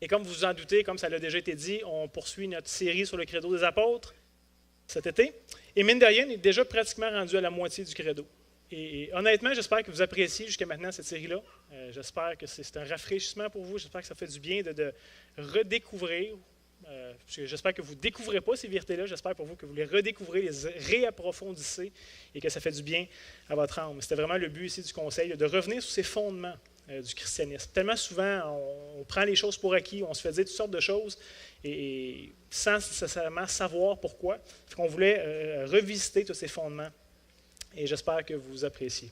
Et comme vous vous en doutez, comme ça l'a déjà été dit, on poursuit notre série sur le credo des apôtres cet été. Et mine de rien, on est déjà pratiquement rendu à la moitié du credo. Et honnêtement, j'espère que vous appréciez jusqu'à maintenant cette série-là. J'espère que c'est un rafraîchissement pour vous. J'espère que ça fait du bien de redécouvrir. J'espère que vous ne découvrez pas ces vérités-là. J'espère pour vous que vous les redécouvrez, les réapprofondissez et que ça fait du bien à votre âme. C'était vraiment le but ici du conseil, de revenir sur ces fondements du christianisme. Tellement souvent, on prend les choses pour acquis, on se fait dire toutes sortes de choses et sans nécessairement savoir pourquoi. On voulait revisiter tous ces fondements et j'espère que vous appréciez.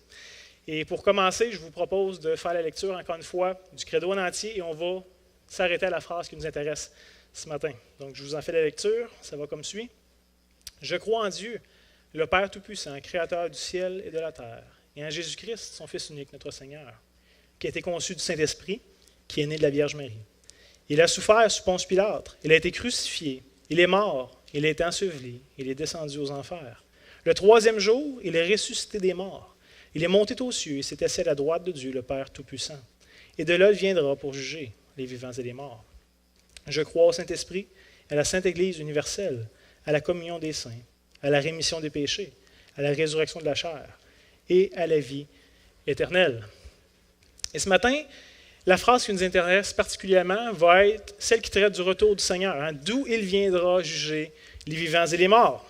Et pour commencer, je vous propose de faire la lecture, encore une fois, du credo en entier et on va s'arrêter à la phrase qui nous intéresse ce matin. Donc, je vous en fais la lecture, ça va comme suit. « Je crois en Dieu, le Père Tout-Puissant, Créateur du ciel et de la terre, et en Jésus-Christ, son Fils unique, notre Seigneur, qui a été conçu du Saint-Esprit, qui est né de la Vierge Marie. Il a souffert sous Ponce Pilate, il a été crucifié, il est mort, il a été enseveli, il est descendu aux enfers. Le troisième jour, il est ressuscité des morts. Il est monté aux cieux et s'est assis à la droite de Dieu, le Père Tout-Puissant. Et de là, il viendra pour juger les vivants et les morts. Je crois au Saint-Esprit, à la Sainte Église universelle, à la communion des saints, à la rémission des péchés, à la résurrection de la chair et à la vie éternelle. » Et ce matin, la phrase qui nous intéresse particulièrement va être celle qui traite du retour du Seigneur, d'où il viendra juger les vivants et les morts.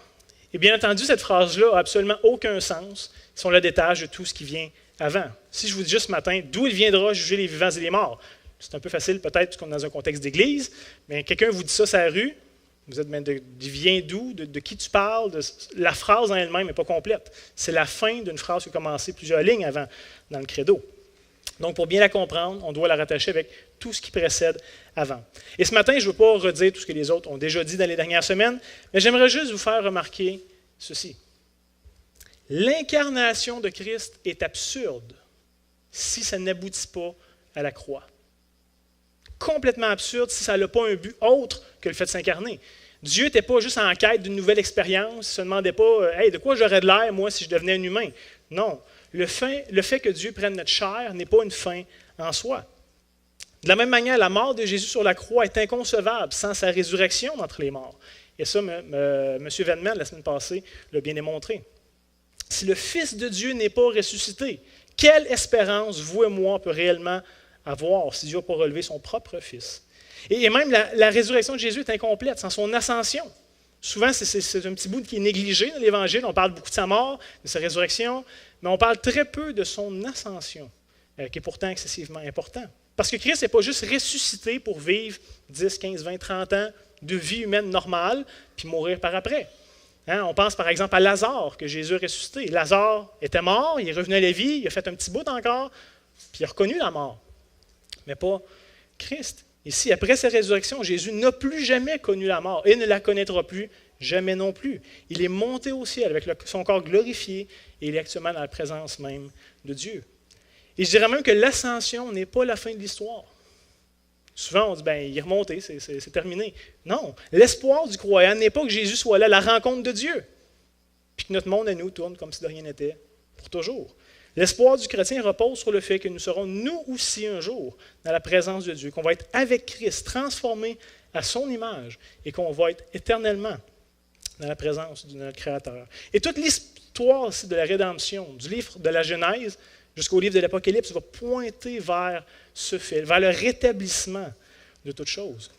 Et bien entendu, cette phrase-là n'a absolument aucun sens si on la détache de tout ce qui vient avant. Si je vous dis juste ce matin, d'où il viendra juger les vivants et les morts, c'est un peu facile peut-être parce qu'on est dans un contexte d'église, mais quelqu'un vous dit ça sur la rue, vous êtes vient d'où, de qui tu parles, la phrase en elle-même n'est pas complète. C'est la fin d'une phrase qui a commencé plusieurs lignes avant dans le credo. Donc, pour bien la comprendre, on doit la rattacher avec tout ce qui précède avant. Et ce matin, je ne veux pas redire tout ce que les autres ont déjà dit dans les dernières semaines, mais j'aimerais juste vous faire remarquer ceci. L'incarnation de Christ est absurde si ça n'aboutit pas à la croix. Complètement absurde si ça n'a pas un but autre que le fait de s'incarner. Dieu n'était pas juste en quête d'une nouvelle expérience, il ne se demandait pas « Hey, de quoi j'aurais de l'air, moi, si je devenais un humain? » Non. Le fait que Dieu prenne notre chair n'est pas une fin en soi. De la même manière, la mort de Jésus sur la croix est inconcevable sans sa résurrection d'entre les morts. Et ça, M. Venman, la semaine passée, l'a bien démontré. Si le Fils de Dieu n'est pas ressuscité, quelle espérance vous et moi peut réellement avoir si Dieu n'a pas relevé son propre Fils? Et même la résurrection de Jésus est incomplète sans son ascension. Souvent, c'est un petit bout qui est négligé dans l'Évangile. On parle beaucoup de sa mort, de sa résurrection, mais on parle très peu de son ascension, qui est pourtant excessivement important. Parce que Christ n'est pas juste ressuscité pour vivre 10, 15, 20, 30 ans de vie humaine normale, puis mourir par après. On pense par exemple à Lazare, que Jésus a ressuscité. Lazare était mort, il est revenu à la vie, il a fait un petit bout encore, puis il a reconnu la mort. Mais pas Christ. Ici, après sa résurrection, Jésus n'a plus jamais connu la mort et ne la connaîtra plus jamais non plus. Il est monté au ciel avec son corps glorifié et il est actuellement dans la présence même de Dieu. Et je dirais même que l'ascension n'est pas la fin de l'histoire. Souvent, on dit, il est remonté, c'est terminé. Non, l'espoir du croyant n'est pas que Jésus soit là à la rencontre de Dieu, puis que notre monde à nous tourne comme si de rien n'était pour toujours. L'espoir du chrétien repose sur le fait que nous serons nous aussi un jour dans la présence de Dieu, qu'on va être avec Christ, transformés à son image et qu'on va être éternellement dans la présence de notre Créateur. Et toute l'histoire de la rédemption, du livre de la Genèse jusqu'au livre de l'Apocalypse, va pointer vers ce fait, vers le rétablissement de toutes choses.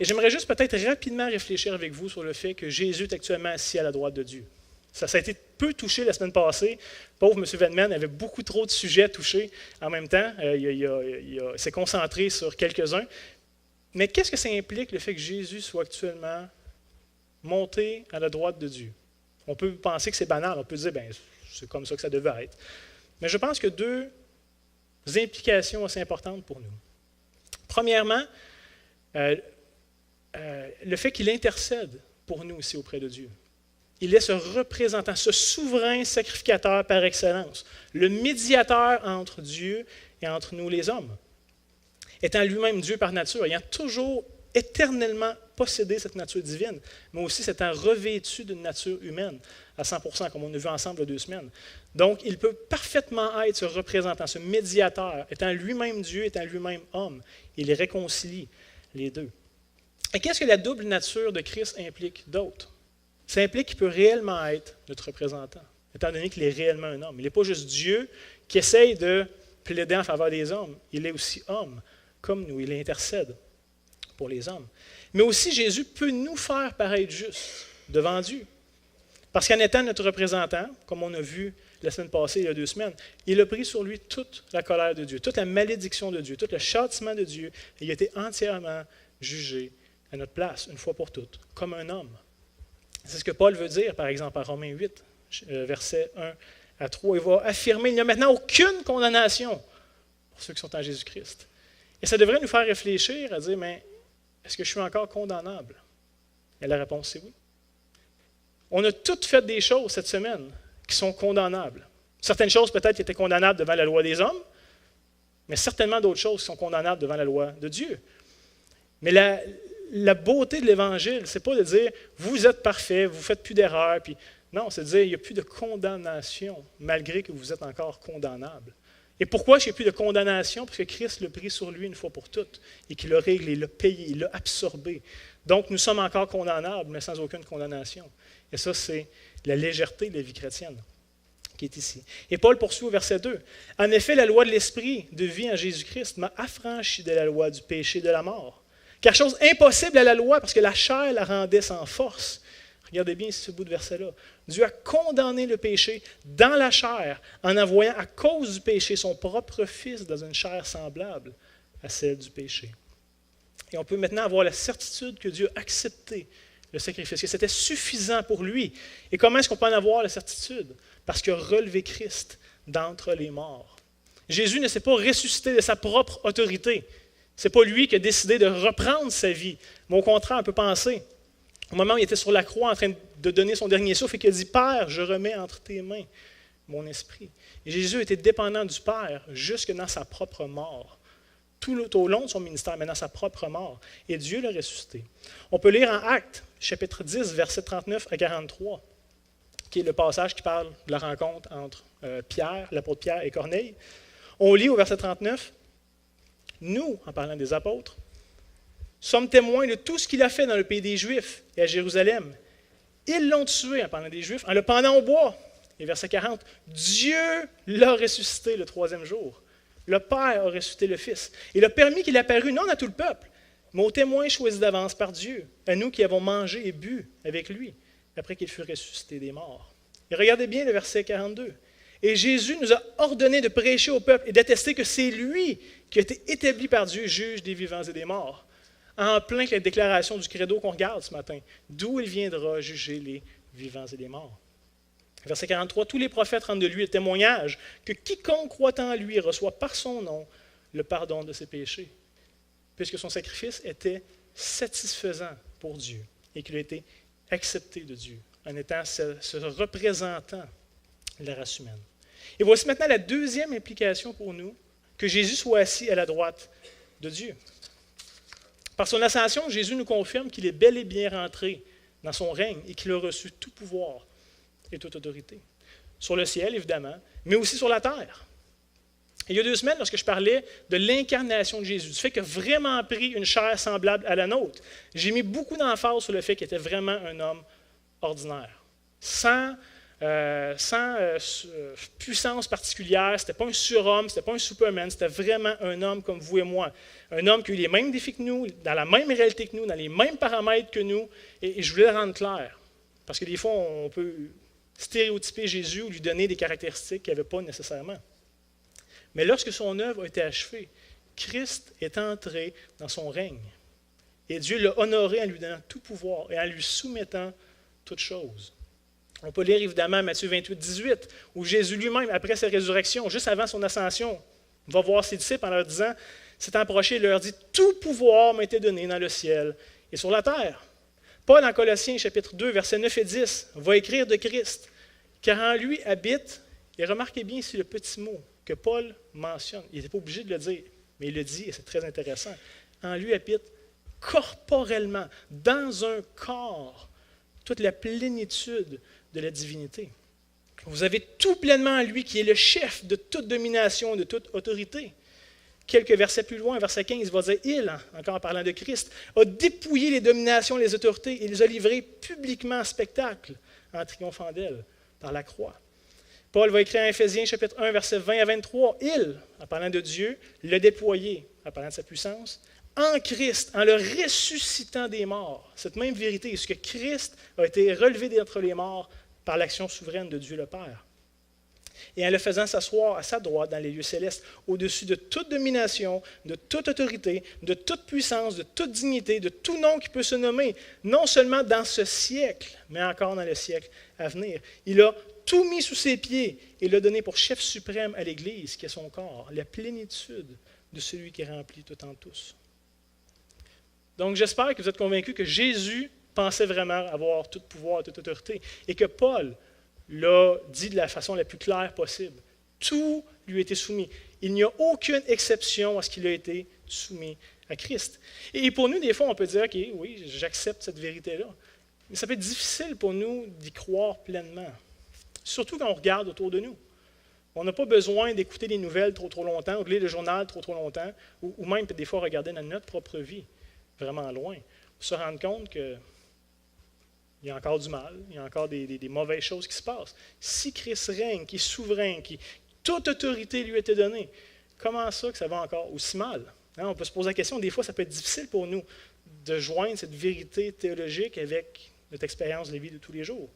Et j'aimerais juste peut-être rapidement réfléchir avec vous sur le fait que Jésus est actuellement assis à la droite de Dieu. Ça a été peu touché la semaine passée. Pauvre M. Venman avait beaucoup trop de sujets touchés en même temps. Il s'est concentré sur quelques-uns. Mais qu'est-ce que ça implique, le fait que Jésus soit actuellement monté à la droite de Dieu? On peut penser que c'est banal. On peut dire, c'est comme ça que ça devait être. Mais je pense que deux implications assez importantes pour nous. Premièrement, le fait qu'il intercède pour nous ici auprès de Dieu. Il est ce représentant, ce souverain sacrificateur par excellence, le médiateur entre Dieu et entre nous les hommes. Étant lui-même Dieu par nature, ayant toujours éternellement posséder cette nature divine, mais aussi s'étant revêtu d'une nature humaine à 100%, comme on a vu ensemble il y a 2 semaines. Donc, il peut parfaitement être ce représentant, ce médiateur, étant lui-même Dieu, étant lui-même homme. Il réconcilie les deux. Et qu'est-ce que la double nature de Christ implique d'autre? Ça implique qu'il peut réellement être notre représentant, étant donné qu'il est réellement un homme. Il n'est pas juste Dieu qui essaye de plaider en faveur des hommes. Il est aussi homme, comme nous. Il intercède pour les hommes. Mais aussi, Jésus peut nous faire paraître justes devant Dieu. Parce qu'en étant notre représentant, comme on a vu la semaine passée, il y a 2 semaines, il a pris sur lui toute la colère de Dieu, toute la malédiction de Dieu, tout le châtiment de Dieu. Et il a été entièrement jugé à notre place, une fois pour toutes, comme un homme. C'est ce que Paul veut dire, par exemple, à Romains 8, versets 1 à 3. Il va affirmer qu'il n'y a maintenant aucune condamnation pour ceux qui sont en Jésus-Christ. Et ça devrait nous faire réfléchir à dire, mais est-ce que je suis encore condamnable? Et la réponse, c'est oui. On a toutes fait des choses cette semaine qui sont condamnables. Certaines choses peut-être qui étaient condamnables devant la loi des hommes, mais certainement d'autres choses qui sont condamnables devant la loi de Dieu. Mais la beauté de l'Évangile, ce n'est pas de dire « vous êtes parfait, vous ne faites plus d'erreurs ». Non, c'est de dire « il n'y a plus de condamnation, malgré que vous êtes encore condamnable ». Et pourquoi il n'y a plus de condamnation? Parce que Christ l'a pris sur lui une fois pour toutes et qu'il l'a réglé, il l'a payé, il l'a absorbé. Donc, nous sommes encore condamnables, mais sans aucune condamnation. Et ça, c'est la légèreté de la vie chrétienne qui est ici. Et Paul poursuit au verset 2. « En effet, la loi de l'Esprit de vie en Jésus-Christ m'a affranchi de la loi du péché et de la mort. Car chose impossible à la loi, parce que la chair la rendait sans force. » Regardez bien ce bout de verset-là. Dieu a condamné le péché dans la chair en envoyant à cause du péché son propre Fils dans une chair semblable à celle du péché. Et on peut maintenant avoir la certitude que Dieu a accepté le sacrifice, que c'était suffisant pour lui. Et comment est-ce qu'on peut en avoir la certitude? Parce qu'il a relevé Christ d'entre les morts. Jésus ne s'est pas ressuscité de sa propre autorité. Ce n'est pas lui qui a décidé de reprendre sa vie. Mais au contraire, on peut penser, au moment où il était sur la croix en train de donner son dernier souffle et qu'il a dit « Père, je remets entre tes mains mon esprit ». Et Jésus était dépendant du Père jusque dans sa propre mort. Tout au long de son ministère, mais dans sa propre mort. Et Dieu l'a ressuscité. On peut lire en Actes, chapitre 10, versets 39 à 43, qui est le passage qui parle de la rencontre entre Pierre, l'apôtre Pierre et Corneille. On lit au verset 39, « Nous, en parlant des apôtres, sommes témoins de tout ce qu'il a fait dans le pays des Juifs et à Jérusalem. Ils l'ont tué, en parlant des Juifs, en le pendant au bois. » Et verset 40, « Dieu l'a ressuscité le 3e jour. Le Père a ressuscité le Fils. Il a permis qu'il apparût non à tout le peuple, mais aux témoins choisis d'avance par Dieu, à nous qui avons mangé et bu avec lui, après qu'il fut ressuscité des morts. » Et regardez bien le verset 42. « Et Jésus nous a ordonné de prêcher au peuple et d'attester que c'est lui qui a été établi par Dieu, juge des vivants et des morts. » En plein avec la déclaration du credo qu'on regarde ce matin, d'où il viendra juger les vivants et les morts. Verset 43, « Tous les prophètes rendent de lui le témoignage que quiconque croit en lui reçoit par son nom le pardon de ses péchés, puisque son sacrifice était satisfaisant pour Dieu et qu'il a été accepté de Dieu en étant ce représentant de la race humaine. » Et voici maintenant la deuxième implication pour nous, que Jésus soit assis à la droite de Dieu. Par son ascension, Jésus nous confirme qu'il est bel et bien rentré dans son règne et qu'il a reçu tout pouvoir et toute autorité. Sur le ciel, évidemment, mais aussi sur la terre. Et il y a 2 semaines, lorsque je parlais de l'incarnation de Jésus, du fait qu'il a vraiment pris une chair semblable à la nôtre, j'ai mis beaucoup d'emphase sur le fait qu'il était vraiment un homme ordinaire, sans puissance particulière. Ce n'était pas un surhomme, ce n'était pas un superman, c'était vraiment un homme comme vous et moi. Un homme qui a eu les mêmes défis que nous, dans la même réalité que nous, dans les mêmes paramètres que nous. Et je voulais le rendre clair. Parce que des fois, on peut stéréotyper Jésus ou lui donner des caractéristiques qu'il n'avait pas nécessairement. Mais lorsque son œuvre a été achevée, Christ est entré dans son règne. Et Dieu l'a honoré en lui donnant tout pouvoir et en lui soumettant toutes choses. On peut lire évidemment Matthieu 28, 18, où Jésus lui-même, après sa résurrection, juste avant son ascension, va voir ses disciples en leur disant, s'étant approché, il leur dit « Tout pouvoir m'a été donné dans le ciel et sur la terre. » Paul, en Colossiens, chapitre 2, versets 9 et 10, va écrire de Christ, car en lui habite, et remarquez bien ici le petit mot que Paul mentionne, il n'était pas obligé de le dire, mais il le dit et c'est très intéressant, en lui habite corporellement, dans un corps, toute la plénitude de la divinité. Vous avez tout pleinement en lui qui est le chef de toute domination, de toute autorité. Quelques versets plus loin, verset 15, il va dire « Il, encore en parlant de Christ, a dépouillé les dominations, les autorités, et les a livrées publiquement en spectacle en triomphant d'elles par la croix. » Paul va écrire en Éphésiens chapitre 1, versets 20 à 23, « Il, en parlant de Dieu, l'a déployé, en parlant de sa puissance, en Christ, en le ressuscitant des morts. » Cette même vérité, ce que Christ a été relevé d'entre les morts par l'action souveraine de Dieu le Père. Et en le faisant s'asseoir à sa droite dans les lieux célestes, au-dessus de toute domination, de toute autorité, de toute puissance, de toute dignité, de tout nom qui peut se nommer, non seulement dans ce siècle, mais encore dans le siècle à venir. Il a tout mis sous ses pieds et l'a donné pour chef suprême à l'Église, qui est son corps, la plénitude de celui qui remplit tout en tous. Donc j'espère que vous êtes convaincus que Jésus pensait vraiment avoir tout pouvoir, toute autorité, et que Paul l'a dit de la façon la plus claire possible. Tout lui a été soumis. Il n'y a aucune exception à ce qu'il a été soumis à Christ. Et pour nous, des fois, on peut dire, OK, oui, j'accepte cette vérité-là. Mais ça peut être difficile pour nous d'y croire pleinement. Surtout quand on regarde autour de nous. On n'a pas besoin d'écouter les nouvelles trop longtemps, ou de lire le journal trop longtemps, ou même des fois regarder dans notre propre vie, vraiment loin, pour se rendre compte que il y a encore du mal, il y a encore des mauvaises choses qui se passent. Si Christ règne, qui est souverain, qui toute autorité lui a été donnée, comment ça que ça va encore aussi mal? Hein, on peut se poser la question, des fois ça peut être difficile pour nous de joindre cette vérité théologique avec notre expérience de la vie de tous les jours.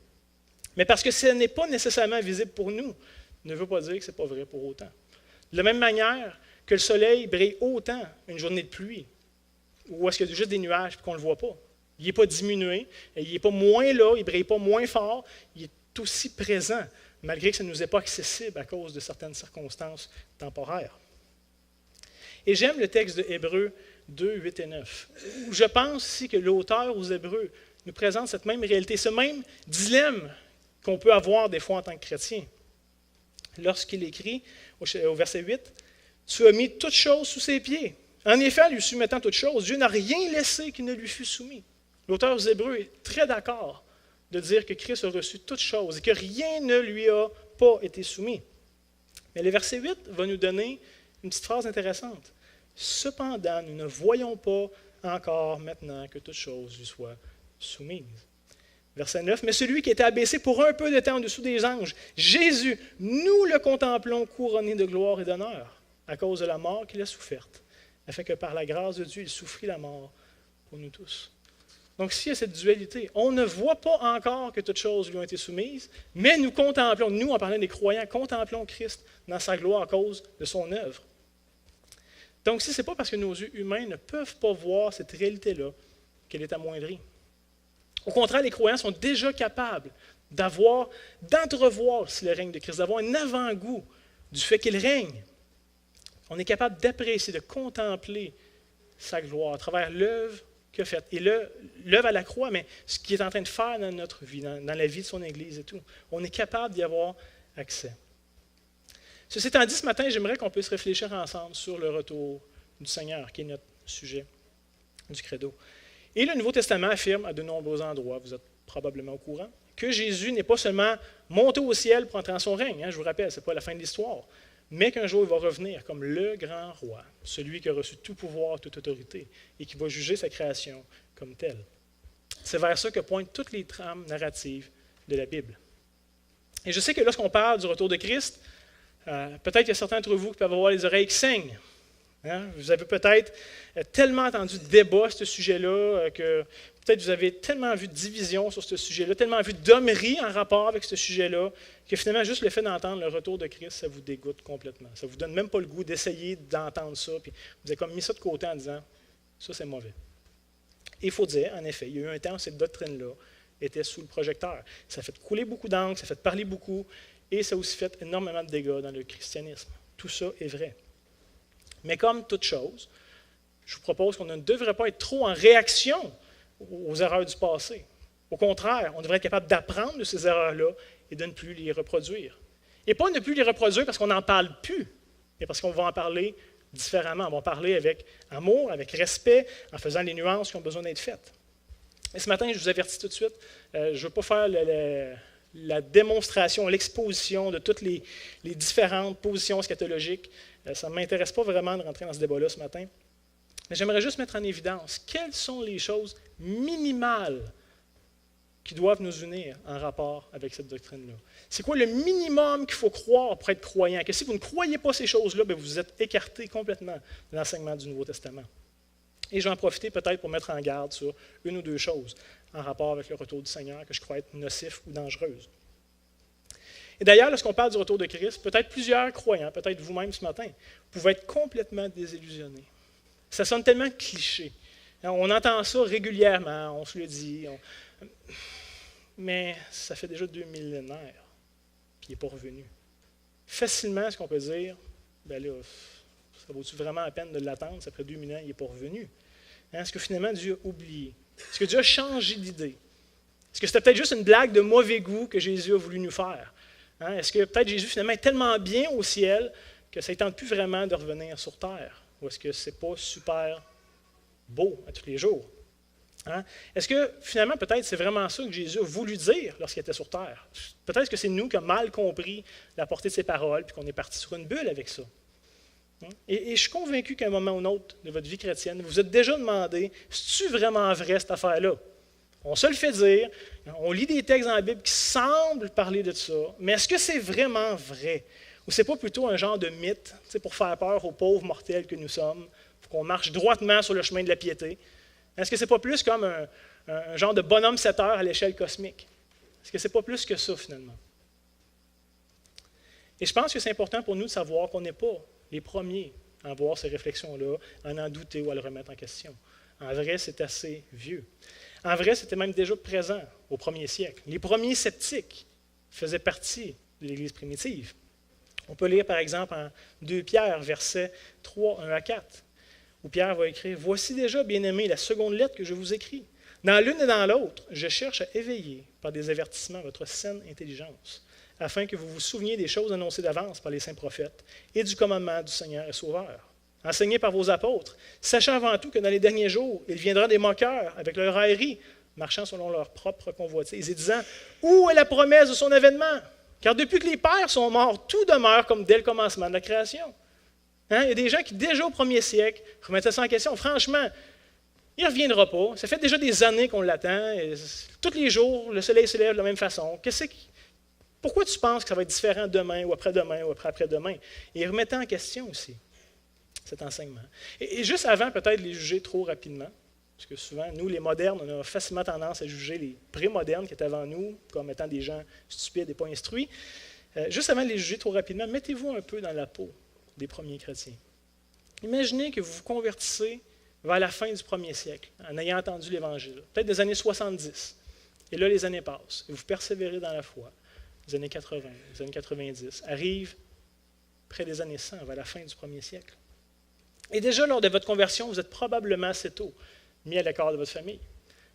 Mais parce que ce n'est pas nécessairement visible pour nous, ne veut pas dire que ce n'est pas vrai pour autant. De la même manière que le soleil brille autant une journée de pluie, ou est-ce qu'il y a juste des nuages et qu'on ne le voit pas? Il n'est pas diminué, il n'est pas moins là, il ne brille pas moins fort, il est aussi présent, malgré que ça ne nous est pas accessible à cause de certaines circonstances temporaires. Et j'aime le texte de Hébreux 2, 8 et 9, où je pense aussi que l'auteur aux Hébreux nous présente cette même réalité, ce même dilemme qu'on peut avoir des fois en tant que chrétien. Lorsqu'il écrit au verset 8, « Tu as mis toutes choses sous ses pieds. En effet, en lui soumettant toutes choses, Dieu n'a rien laissé qui ne lui fût soumis. » L'auteur aux Hébreux est très d'accord de dire que Christ a reçu toutes choses et que rien ne lui a pas été soumis. Mais le verset 8 va nous donner une petite phrase intéressante. « Cependant, nous ne voyons pas encore maintenant que toutes choses lui soient soumises. » Verset 9. « Mais celui qui était abaissé pour un peu de temps en dessous des anges, Jésus, nous le contemplons couronné de gloire et d'honneur à cause de la mort qu'il a soufferte, afin que par la grâce de Dieu, il souffrit la mort pour nous tous. » Donc, s'il y a cette dualité, on ne voit pas encore que toutes choses lui ont été soumises, mais nous contemplons, nous, en parlant des croyants, contemplons Christ dans sa gloire à cause de son œuvre. Donc, si ce n'est pas parce que nos yeux humains ne peuvent pas voir cette réalité-là qu'elle est amoindrie. Au contraire, les croyants sont déjà capables d'entrevoir le règne de Christ, d'avoir un avant-goût du fait qu'il règne. On est capable d'apprécier, de contempler sa gloire à travers l'œuvre qu'il a faite. Et l'œuvre à la croix, mais ce qu'il est en train de faire dans notre vie, dans la vie de son Église et tout. On est capable d'y avoir accès. Ceci étant dit, ce matin, j'aimerais qu'on puisse réfléchir ensemble sur le retour du Seigneur, qui est notre sujet du credo. Et le Nouveau Testament affirme à de nombreux endroits, vous êtes probablement au courant, que Jésus n'est pas seulement monté au ciel pour entrer en son règne, je vous rappelle, ce n'est pas la fin de l'histoire, mais qu'un jour il va revenir comme le grand roi, celui qui a reçu tout pouvoir, toute autorité, et qui va juger sa création comme telle. C'est vers ça que pointent toutes les trames narratives de la Bible. Et je sais que lorsqu'on parle du retour de Christ, peut-être qu'il y a certains d'entre vous qui peuvent avoir les oreilles qui saignent. Hein? Vous avez peut-être tellement entendu de débats sur ce sujet-là, que peut-être vous avez tellement vu de division sur ce sujet-là, tellement vu d'hommerie en rapport avec ce sujet-là, que finalement, juste le fait d'entendre le retour de Christ, ça vous dégoûte complètement. Ça ne vous donne même pas le goût d'essayer d'entendre ça, puis vous avez comme mis ça de côté en disant « ça, c'est mauvais ». Et il faut dire, en effet, il y a eu un temps où cette doctrine-là était sous le projecteur. Ça a fait couler beaucoup d'encre, ça a fait parler beaucoup, et ça a aussi fait énormément de dégâts dans le christianisme. Tout ça est vrai. Mais comme toute chose, je vous propose qu'on ne devrait pas être trop en réaction aux erreurs du passé. Au contraire, on devrait être capable d'apprendre de ces erreurs-là et de ne plus les reproduire. Et pas ne plus les reproduire parce qu'on n'en parle plus, mais parce qu'on va en parler différemment. On va parler avec amour, avec respect, en faisant les nuances qui ont besoin d'être faites. Et ce matin, je vous avertis tout de suite, je ne veux pas faire la démonstration, l'exposition de toutes les différentes positions eschatologiques. Ça ne m'intéresse pas vraiment de rentrer dans ce débat-là ce matin. Mais j'aimerais juste mettre en évidence quelles sont les choses minimales qui doivent nous unir en rapport avec cette doctrine-là. C'est quoi le minimum qu'il faut croire pour être croyant? Que si vous ne croyez pas ces choses-là, bien, vous êtes écarté complètement de l'enseignement du Nouveau Testament. Et je vais en profiter peut-être pour mettre en garde sur une ou deux choses en rapport avec le retour du Seigneur que je crois être nocif ou dangereuse. Et d'ailleurs, lorsqu'on parle du retour de Christ, peut-être plusieurs croyants, peut-être vous-même ce matin, pouvaient être complètement désillusionnés. Ça sonne tellement cliché. On entend ça régulièrement, on se le dit. Mais ça fait déjà 2 millénaires, puis il n'est pas revenu. Facilement, est-ce qu'on peut dire, ben là, ça vaut-tu vraiment la peine de l'attendre? Ça fait 2000 ans, il n'est pas revenu. Est-ce que finalement Dieu a oublié? Est-ce que Dieu a changé d'idée? Est-ce que c'était peut-être juste une blague de mauvais goût que Jésus a voulu nous faire? Est-ce que peut-être Jésus finalement est tellement bien au ciel que ça ne tente plus vraiment de revenir sur terre? Ou est-ce que ce n'est pas super beau à tous les jours? Est-ce que finalement, peut-être, c'est vraiment ça que Jésus a voulu dire lorsqu'il était sur terre? Peut-être que c'est nous qui avons mal compris la portée de ses paroles puis qu'on est parti sur une bulle avec ça. Et je suis convaincu qu'à un moment ou un autre de votre vie chrétienne, vous vous êtes déjà demandé, c'est-tu vraiment vrai cette affaire-là? On se le fait dire, on lit des textes dans la Bible qui semblent parler de ça, mais est-ce que c'est vraiment vrai? Ou c'est pas plutôt un genre de mythe, pour faire peur aux pauvres mortels que nous sommes, pour qu'on marche droitement sur le chemin de la piété? Est-ce que c'est pas plus comme un genre de bonhomme 7 heures à l'échelle cosmique? Est-ce que c'est pas plus que ça, finalement? Et je pense que c'est important pour nous de savoir qu'on n'est pas les premiers à avoir ces réflexions-là, à en douter ou à le remettre en question. En vrai, c'est assez vieux. En vrai, c'était même déjà présent au 1er siècle. Les premiers sceptiques faisaient partie de l'Église primitive. On peut lire, par exemple, en 2 Pierre, versets 3, 1 à 4, où Pierre va écrire « Voici déjà, bien-aimés, la seconde lettre que je vous écris. Dans l'une et dans l'autre, je cherche à éveiller par des avertissements votre saine intelligence, afin que vous vous souveniez des choses annoncées d'avance par les saints prophètes et du commandement du Seigneur et Sauveur, enseigné par vos apôtres, sachant avant tout que dans les derniers jours, il viendra des moqueurs avec leur raillerie, marchant selon leur propre convoitise, et disant « Où est la promesse de son avènement? Car depuis que les pères sont morts, tout demeure comme dès le commencement de la création. » Il y a des gens qui, déjà au 1er siècle, remettaient ça en question. Franchement, il ne reviendra pas. Ça fait déjà des années qu'on l'attend. Tous les jours, le soleil se lève de la même façon. Pourquoi tu penses que ça va être différent demain ou après-demain ou après-après-demain? Et ils remettaient en question aussi cet enseignement. Et juste avant, peut-être, les juger trop rapidement, parce que souvent, nous, les modernes, on a facilement tendance à juger les pré-modernes qui étaient avant nous comme étant des gens stupides et pas instruits. Juste avant de les juger trop rapidement, mettez-vous un peu dans la peau des premiers chrétiens. Imaginez que vous vous convertissez vers la fin du 1er siècle, en ayant entendu l'Évangile, peut-être des années 70. Et là, les années passent, et vous persévérez dans la foi. Les années 80, les années 90, arrivent près des années 100, vers la fin du 1er siècle. Et déjà, lors de votre conversion, vous êtes probablement assez tôt mis à l'écart de votre famille.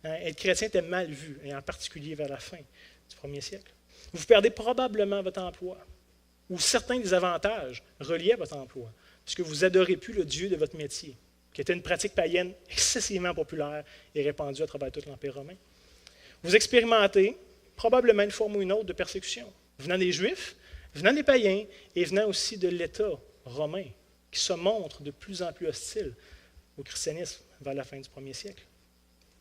Être chrétien était mal vu, et en particulier vers la fin du 1er siècle. Vous perdez probablement votre emploi, ou certains des avantages reliés à votre emploi, puisque vous n'adorez plus le Dieu de votre métier, qui était une pratique païenne excessivement populaire et répandue à travers tout l'Empire romain. Vous expérimentez probablement une forme ou une autre de persécution, venant des Juifs, venant des païens et venant aussi de l'État romain, qui se montre de plus en plus hostile au christianisme vers la fin du 1er siècle.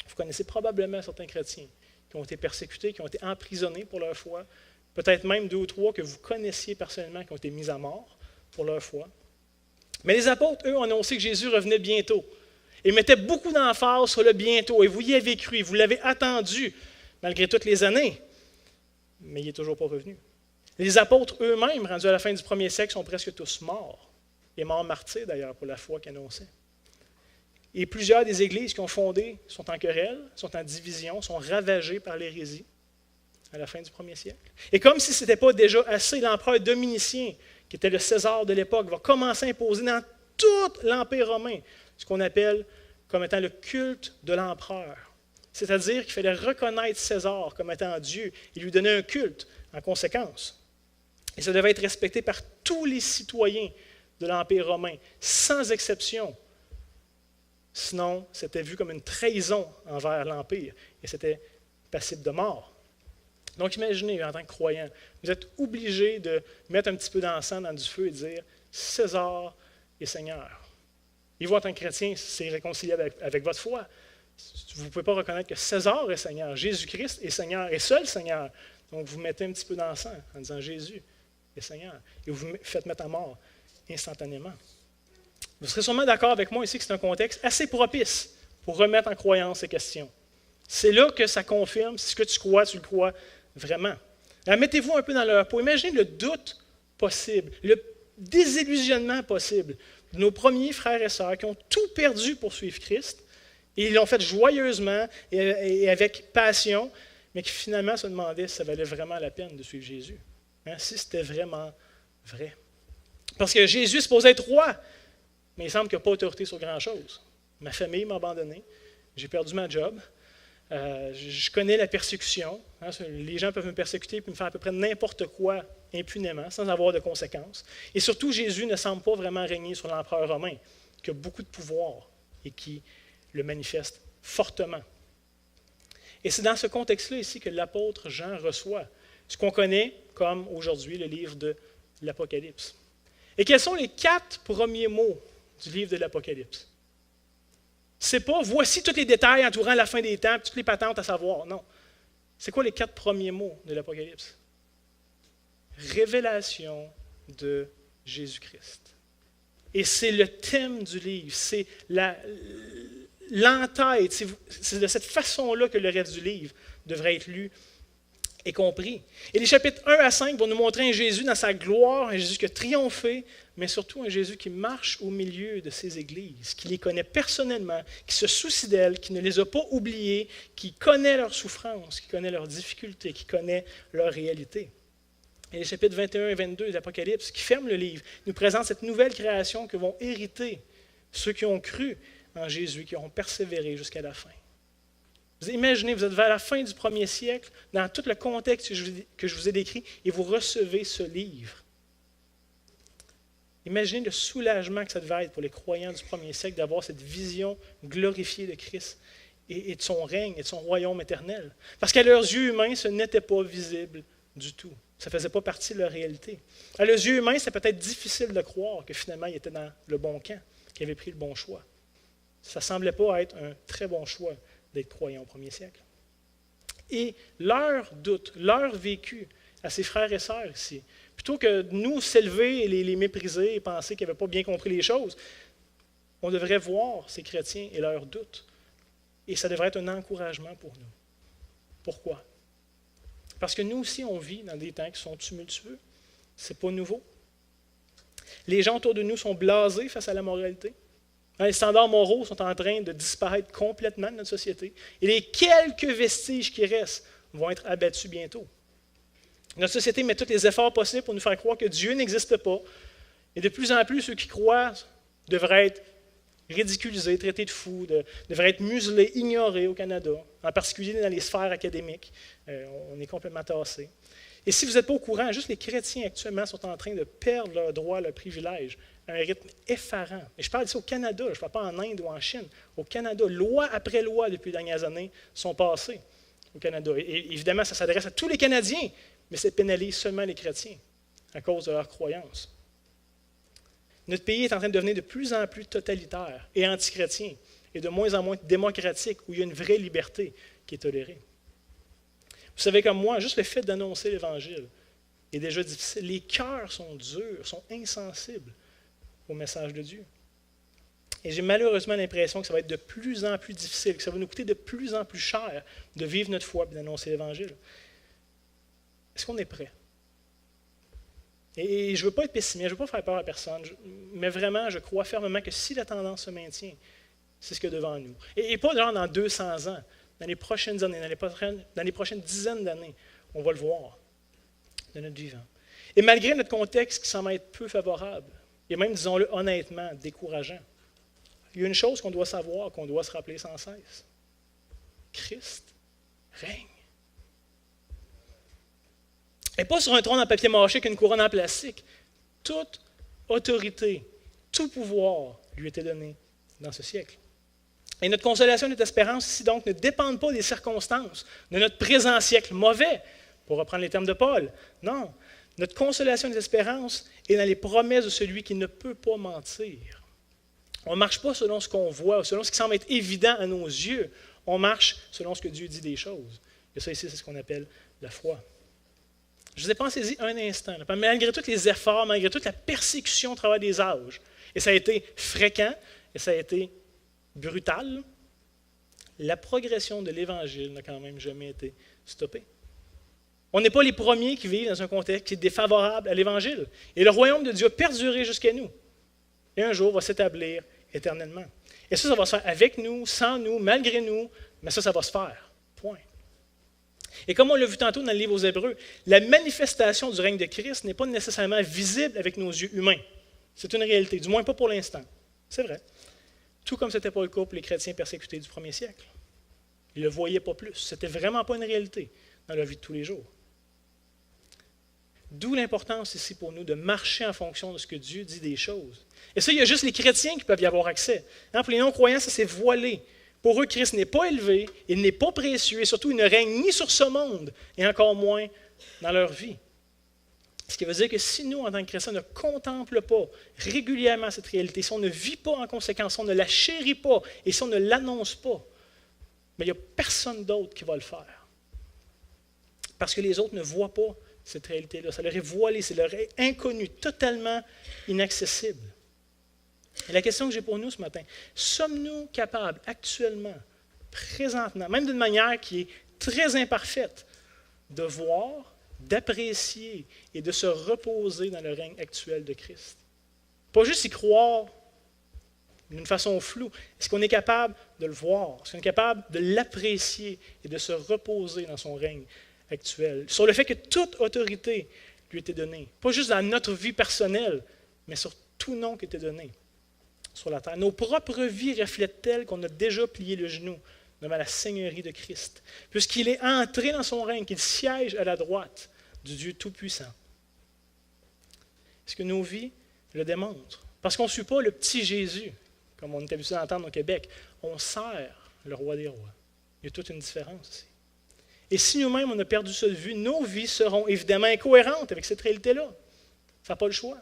Vous connaissez probablement certains chrétiens qui ont été persécutés, qui ont été emprisonnés pour leur foi, peut-être même 2 ou 3 que vous connaissiez personnellement qui ont été mis à mort pour leur foi. Mais les apôtres, eux, ont annoncé que Jésus revenait bientôt. Ils mettaient beaucoup d'emphase sur le bientôt, et vous y avez cru, vous l'avez attendu, malgré toutes les années. Mais il n'est toujours pas revenu. Les apôtres eux-mêmes, rendus à la fin du 1er siècle, sont presque tous morts. Et morts martyrs, d'ailleurs, pour la foi qu'ils annonçaient. Et plusieurs des églises qui ont fondé sont en querelle, sont en division, sont ravagées par l'hérésie à la fin du 1er siècle. Et comme si ce n'était pas déjà assez, l'empereur Domiticien, qui était le César de l'époque, va commencer à imposer dans tout l'Empire romain ce qu'on appelle comme étant le culte de l'empereur. C'est-à-dire qu'il fallait reconnaître César comme étant Dieu et lui donner un culte en conséquence. Et ça devait être respecté par tous les citoyens de l'Empire romain, sans exception. Sinon, c'était vu comme une trahison envers l'Empire et c'était passible de mort. Donc imaginez, en tant que croyant, vous êtes obligé de mettre un petit peu d'encens dans du feu et de dire « César est Seigneur ». Et vous, en tant que chrétien, c'est réconciliable avec votre foi. Vous ne pouvez pas reconnaître que César est Seigneur, Jésus-Christ est Seigneur et seul Seigneur. Donc vous mettez un petit peu d'encens en disant « Jésus est Seigneur ». Et vous vous faites mettre à mort instantanément. Vous serez sûrement d'accord avec moi ici que c'est un contexte assez propice pour remettre en croyance ces questions. C'est là que ça confirme si ce que tu le crois vraiment. Alors, mettez-vous un peu dans leur peau. Imaginez le doute possible, le désillusionnement possible de nos premiers frères et sœurs qui ont tout perdu pour suivre Christ, et ils l'ont fait joyeusement et avec passion, mais qui finalement se demandaient si ça valait vraiment la peine de suivre Jésus. Si c'était vraiment vrai. Parce que Jésus est supposé être roi, mais il semble qu'il n'a pas autorité sur grand-chose. Ma famille m'a abandonné, j'ai perdu ma job, je connais la persécution. Les gens peuvent me persécuter et me faire à peu près n'importe quoi impunément, sans avoir de conséquences. Et surtout, Jésus ne semble pas vraiment régner sur l'empereur romain, qui a beaucoup de pouvoir et qui le manifeste fortement. Et c'est dans ce contexte-là ici que l'apôtre Jean reçoit ce qu'on connaît comme aujourd'hui le livre de l'Apocalypse. Et quels sont les 4 premiers mots du livre de l'Apocalypse? C'est pas « voici tous les détails entourant la fin des temps, toutes les patentes à savoir ». Non. C'est quoi les 4 premiers mots de l'Apocalypse? Révélation de Jésus-Christ. Et c'est le thème du livre, c'est l'entête, c'est de cette façon-là que le reste du livre devrait être lu et compris. Et les chapitres 1 à 5 vont nous montrer un Jésus dans sa gloire, un Jésus qui a triomphé, mais surtout un Jésus qui marche au milieu de ses églises, qui les connaît personnellement, qui se soucie d'elles, qui ne les a pas oubliées, qui connaît leurs souffrances, qui connaît leurs difficultés, qui connaît leur réalité. Et les chapitres 21 et 22 de l'Apocalypse, qui ferment le livre, nous présentent cette nouvelle création que vont hériter ceux qui ont cru en Jésus, qui auront persévéré jusqu'à la fin. Vous imaginez, vous êtes vers la fin du 1er siècle, dans tout le contexte que je vous ai décrit, et vous recevez ce livre. Imaginez le soulagement que ça devait être pour les croyants du 1er siècle d'avoir cette vision glorifiée de Christ et de son règne et de son royaume éternel. Parce qu'à leurs yeux humains, ce n'était pas visible du tout. Ça ne faisait pas partie de leur réalité. À leurs yeux humains, c'est peut-être difficile de croire que finalement, ils étaient dans le bon camp, qu'ils avaient pris le bon choix. Ça ne semblait pas être un très bon choix d'être croyant au 1er siècle. Et leur doute, leur vécu à ses frères et sœurs ici, plutôt que de nous s'élever et les mépriser et penser qu'ils n'avaient pas bien compris les choses, on devrait voir ces chrétiens et leurs doutes. Et ça devrait être un encouragement pour nous. Pourquoi? Parce que nous aussi, on vit dans des temps qui sont tumultueux. Ce n'est pas nouveau. Les gens autour de nous sont blasés face à la moralité. Les standards moraux sont en train de disparaître complètement de notre société. Et les quelques vestiges qui restent vont être abattus bientôt. Notre société met tous les efforts possibles pour nous faire croire que Dieu n'existe pas. Et de plus en plus, ceux qui croient devraient être ridiculisés, traités de fous, devraient être muselés, ignorés au Canada, en particulier dans les sphères académiques. On est complètement tassés. Et si vous n'êtes pas au courant, juste les chrétiens actuellement sont en train de perdre leurs droits, leurs privilèges, à un rythme effarant. Et je parle ici au Canada, je ne parle pas en Inde ou en Chine. Au Canada, loi après loi depuis les dernières années sont passées au Canada. Et évidemment, ça s'adresse à tous les Canadiens, mais ça pénalise seulement les chrétiens à cause de leurs croyances. Notre pays est en train de devenir de plus en plus totalitaire et antichrétien, et de moins en moins démocratique, où il y a une vraie liberté qui est tolérée. Vous savez comme moi, juste le fait d'annoncer l'Évangile est déjà difficile. Les cœurs sont durs, sont insensibles au message de Dieu. Et j'ai malheureusement l'impression que ça va être de plus en plus difficile, que ça va nous coûter de plus en plus cher de vivre notre foi et d'annoncer l'Évangile. Est-ce qu'on est prêt? Et je ne veux pas être pessimiste, je ne veux pas faire peur à personne, mais vraiment, je crois fermement que si la tendance se maintient, c'est ce qu'il y a devant nous. Et pas genre dans 200 ans, dans les prochaines années, dans les prochaines dizaines d'années, on va le voir de notre vivant. Et malgré notre contexte qui semble être peu favorable, et même, disons-le honnêtement, décourageant, il y a une chose qu'on doit savoir, qu'on doit se rappeler sans cesse. Christ règne. Et pas sur un trône en papier mâché qu'une couronne en plastique. Toute autorité, tout pouvoir lui était donné dans ce siècle. Et notre consolation et notre espérance ici, donc, ne dépendent pas des circonstances, de notre présent siècle mauvais, pour reprendre les termes de Paul. Non, notre consolation et notre espérance est dans les promesses de celui qui ne peut pas mentir. On ne marche pas selon ce qu'on voit, selon ce qui semble être évident à nos yeux. On marche selon ce que Dieu dit des choses. Et ça ici, c'est ce qu'on appelle la foi. Je vous ai pensé-y un instant. Là, malgré tous les efforts, malgré toute la persécution au travers des âges, et ça a été fréquent, et ça a été brutal, la progression de l'Évangile n'a quand même jamais été stoppée. On n'est pas les premiers qui vivent dans un contexte qui est défavorable à l'Évangile. Et le royaume de Dieu a perduré jusqu'à nous. Et un jour va s'établir éternellement. Et ça va se faire avec nous, sans nous, malgré nous, mais ça va se faire. Point. Et comme on l'a vu tantôt dans le livre aux Hébreux, la manifestation du règne de Christ n'est pas nécessairement visible avec nos yeux humains. C'est une réalité, du moins pas pour l'instant. C'est vrai. Tout comme ce n'était pas le cas pour les chrétiens persécutés du premier siècle. Ils ne le voyaient pas plus. Ce n'était vraiment pas une réalité dans leur vie de tous les jours. D'où l'importance ici pour nous de marcher en fonction de ce que Dieu dit des choses. Et ça, il y a juste les chrétiens qui peuvent y avoir accès. Pour les non-croyants, ça s'est voilé. Pour eux, Christ n'est pas élevé, il n'est pas précieux, et surtout, il ne règne ni sur ce monde, et encore moins dans leur vie. Ce qui veut dire que si nous, en tant que chrétiens, ne contemplons pas régulièrement cette réalité, si on ne vit pas en conséquence, si on ne la chérit pas, et si on ne l'annonce pas, mais il n'y a personne d'autre qui va le faire. Parce que les autres ne voient pas cette réalité-là. Ça leur est voilé, c'est leur est inconnu, totalement inaccessible. Et la question que j'ai pour nous ce matin, sommes-nous capables actuellement, présentement, même d'une manière qui est très imparfaite, de voir, d'apprécier et de se reposer dans le règne actuel de Christ? Pas juste y croire d'une façon floue. Est-ce qu'on est capable de le voir? Est-ce qu'on est capable de l'apprécier et de se reposer dans son règne actuel? Sur le fait que toute autorité lui était donnée. Pas juste dans notre vie personnelle, mais sur tout nom qui était donné sur la terre. Nos propres vies reflètent-elles qu'on a déjà plié le genou devant la Seigneurie de Christ, puisqu'il est entré dans son règne, qu'il siège à la droite du Dieu Tout-Puissant. Est-ce que nos vies le démontrent? Parce qu'on ne suit pas le petit Jésus, comme on est habitué d'entendre au Québec. On sert le roi des rois. Il y a toute une différence ici. Et si nous-mêmes on a perdu ça de vue, nos vies seront évidemment incohérentes avec cette réalité-là. Ça n'a pas le choix.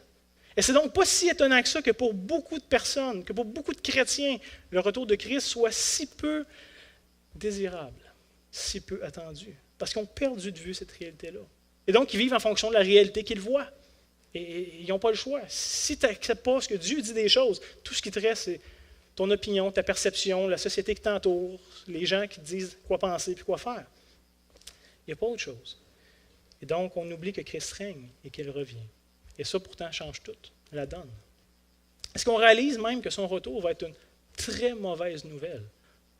Et c'est donc pas si étonnant que ça que pour beaucoup de personnes, que pour beaucoup de chrétiens, le retour de Christ soit si peu désirable, si peu attendu. Parce qu'ils ont perdu de vue cette réalité-là. Et donc, ils vivent en fonction de la réalité qu'ils voient. Et ils n'ont pas le choix. Si tu n'acceptes pas ce que Dieu dit des choses, tout ce qui te reste, c'est ton opinion, ta perception, la société qui t'entoure, les gens qui te disent quoi penser et quoi faire. Il n'y a pas autre chose. Et donc, on oublie que Christ règne et qu'il revient. Et ça, pourtant, change tout, la donne. Est-ce qu'on réalise même que son retour va être une très mauvaise nouvelle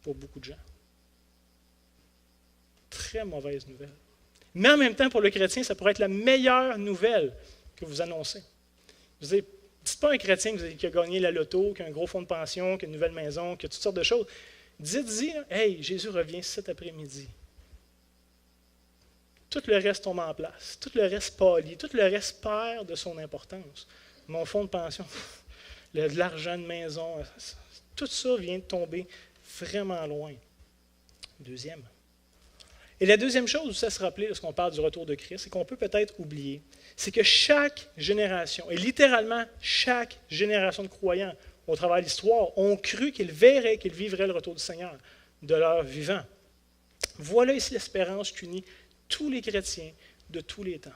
pour beaucoup de gens? Très mauvaise nouvelle. Mais en même temps, pour le chrétien, ça pourrait être la meilleure nouvelle que vous annoncez. Vous dites, dites pas à un chrétien qui a gagné la loto, qui a un gros fonds de pension, qui a une nouvelle maison, qui a toutes sortes de choses. Dites-y, hey, Jésus revient cet après-midi. Tout le reste tombe en place. Tout le reste pâlit. Tout le reste perd de son importance. Mon fonds de pension, de l'argent de maison, tout ça vient de tomber vraiment loin. Deuxième. Et la deuxième chose où ça se rappeler lorsqu'on parle du retour de Christ, c'est qu'on peut peut-être oublier, c'est que chaque génération, et littéralement chaque génération de croyants au travers de l'histoire, ont cru qu'ils verraient, qu'ils vivraient le retour du Seigneur de leur vivant. Voilà ici l'espérance qu'unit tous les chrétiens de tous les temps.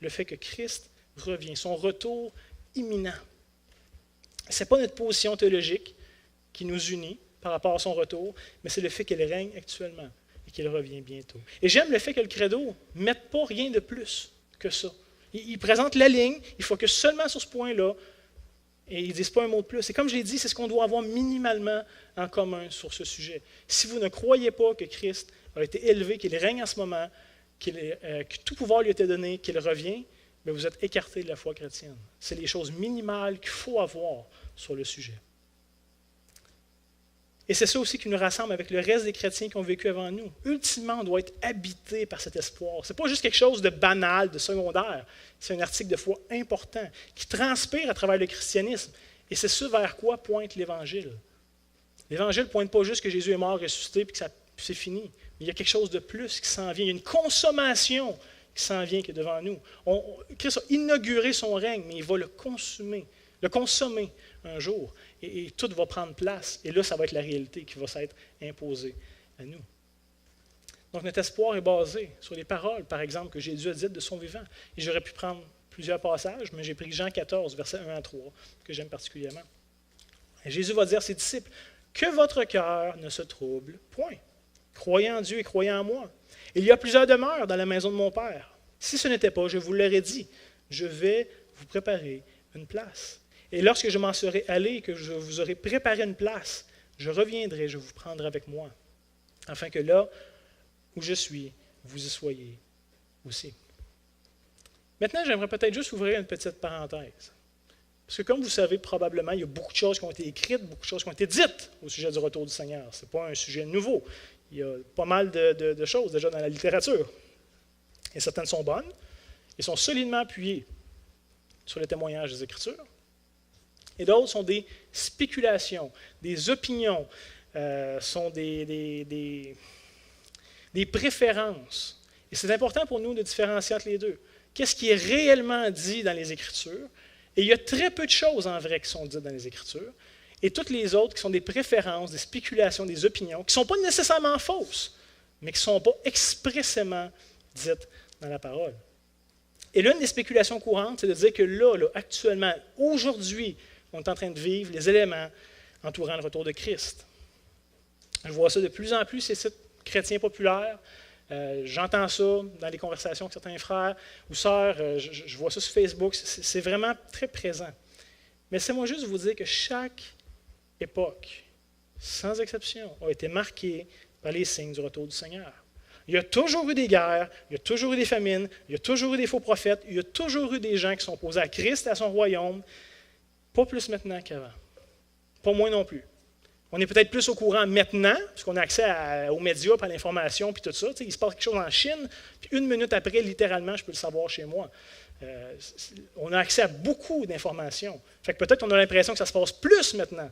Le fait que Christ revient, son retour imminent. Ce n'est pas notre position théologique qui nous unit par rapport à son retour, mais c'est le fait qu'il règne actuellement et qu'il revient bientôt. Et j'aime le fait que le credo ne mette pas rien de plus que ça. Il présente la ligne, il focus seulement sur ce point-là, et ils ne disent pas un mot de plus. Et comme je l'ai dit, c'est ce qu'on doit avoir minimalement en commun sur ce sujet. Si vous ne croyez pas que Christ a été élevé, qu'il règne en ce moment, que tout pouvoir lui a été donné, qu'il revient, bien vous êtes écarté de la foi chrétienne. C'est les choses minimales qu'il faut avoir sur le sujet. Et c'est ça aussi qui nous rassemble avec le reste des chrétiens qui ont vécu avant nous. Ultimement, on doit être habité par cet espoir. Ce n'est pas juste quelque chose de banal, de secondaire. C'est un article de foi important qui transpire à travers le christianisme. Et c'est ce vers quoi pointe l'Évangile. L'Évangile ne pointe pas juste que Jésus est mort, ressuscité, et que c'est fini. Mais il y a quelque chose de plus qui s'en vient. Il y a une consommation qui s'en vient, qui est devant nous. Christ a inauguré son règne, mais il va le consommer un jour. Et tout va prendre place. Et là, ça va être la réalité qui va s'être imposée à nous. Donc, notre espoir est basé sur les paroles, par exemple, que Jésus a dites de son vivant. Et j'aurais pu prendre plusieurs passages, mais j'ai pris Jean 14, versets 1 à 3, que j'aime particulièrement. Et Jésus va dire à ses disciples, « Que votre cœur ne se trouble point. Croyez en Dieu et croyez en moi. Il y a plusieurs demeures dans la maison de mon Père. Si ce n'était pas, je vous l'aurais dit, je vais vous préparer une place. Et lorsque je m'en serai allé et que je vous aurai préparé une place, je reviendrai, je vous prendrai avec moi, afin que là où je suis, vous y soyez aussi. » Maintenant, j'aimerais peut-être juste ouvrir une petite parenthèse. Parce que comme vous savez probablement, il y a beaucoup de choses qui ont été écrites, beaucoup de choses qui ont été dites au sujet du retour du Seigneur. Ce n'est pas un sujet nouveau. Il y a pas mal de choses déjà dans la littérature. Et certaines sont bonnes et sont solidement appuyées sur le témoignage des Écritures. Et d'autres sont des spéculations, des opinions, sont des préférences. Et c'est important pour nous de différencier entre les deux. Qu'est-ce qui est réellement dit dans les Écritures? Et il y a très peu de choses en vrai qui sont dites dans les Écritures. Et toutes les autres qui sont des préférences, des spéculations, des opinions, qui ne sont pas nécessairement fausses, mais qui ne sont pas expressément dites dans la parole. Et l'une des spéculations courantes, c'est de dire que là, actuellement, aujourd'hui, on est en train de vivre les éléments entourant le retour de Christ. Je vois ça de plus en plus, ces sites chrétiens populaires. J'entends ça dans les conversations avec certains frères ou sœurs. Je vois ça sur Facebook. C'est vraiment très présent. Mais laissez-moi juste vous dire que chaque époque, sans exception, a été marquée par les signes du retour du Seigneur. Il y a toujours eu des guerres, il y a toujours eu des famines, il y a toujours eu des faux prophètes, il y a toujours eu des gens qui sont opposés à Christ et à son royaume. Pas plus maintenant qu'avant. Pas moins non plus. On est peut-être plus au courant maintenant, parce qu'on a accès aux médias, à l'information, puis tout ça. Il se passe quelque chose en Chine, puis une minute après, littéralement, je peux le savoir chez moi. On a accès à beaucoup d'informations. Fait que peut-être qu'on a l'impression que ça se passe plus maintenant,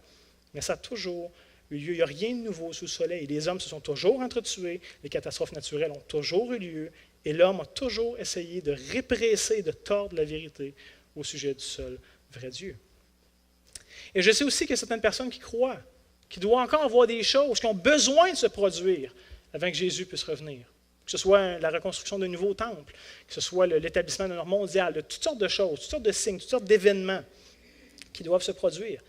mais ça a toujours eu lieu. Il n'y a rien de nouveau sous le soleil. Les hommes se sont toujours entretués, les catastrophes naturelles ont toujours eu lieu, et l'homme a toujours essayé de répresser, de tordre la vérité au sujet du seul vrai Dieu. Et je sais aussi qu'il y a certaines personnes qui croient, qui doivent encore avoir des choses qui ont besoin de se produire avant que Jésus puisse revenir. Que ce soit la reconstruction d'un nouveau temple, que ce soit l'établissement d'un ordre mondial, de toutes sortes de choses, toutes sortes de signes, toutes sortes d'événements qui doivent se produire.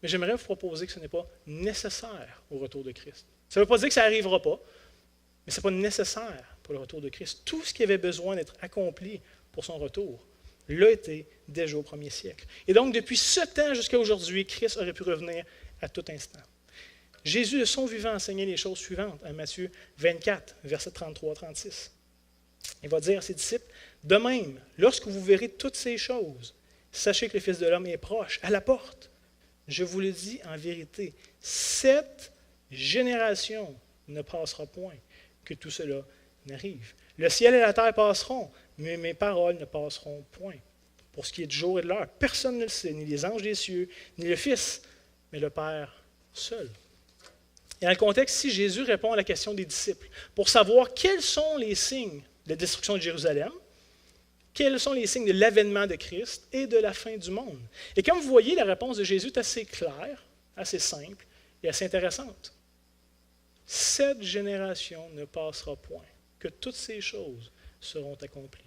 Mais j'aimerais vous proposer que ce n'est pas nécessaire au retour de Christ. Ça ne veut pas dire que ça n'arrivera pas, mais ce n'est pas nécessaire pour le retour de Christ. Tout ce qui avait besoin d'être accompli pour son retour l'a été déjà au premier siècle. Et donc, depuis ce temps jusqu'à aujourd'hui, Christ aurait pu revenir à tout instant. Jésus, de son vivant, enseignait les choses suivantes à Matthieu 24, versets 33-36. Il va dire à ses disciples, « De même, lorsque vous verrez toutes ces choses, sachez que le Fils de l'homme est proche, à la porte. Je vous le dis en vérité, cette génération ne passera point que tout cela n'arrive. Le ciel et la terre passeront, mais mes paroles ne passeront point. Pour ce qui est du jour et de l'heure, personne ne le sait, ni les anges des cieux, ni le Fils, mais le Père seul. » Et dans le contexte, si Jésus répond à la question des disciples, pour savoir quels sont les signes de la destruction de Jérusalem, quels sont les signes de l'avènement de Christ et de la fin du monde. Et comme vous voyez, la réponse de Jésus est assez claire, assez simple et assez intéressante. Cette génération ne passera point, que toutes ces choses seront accomplies.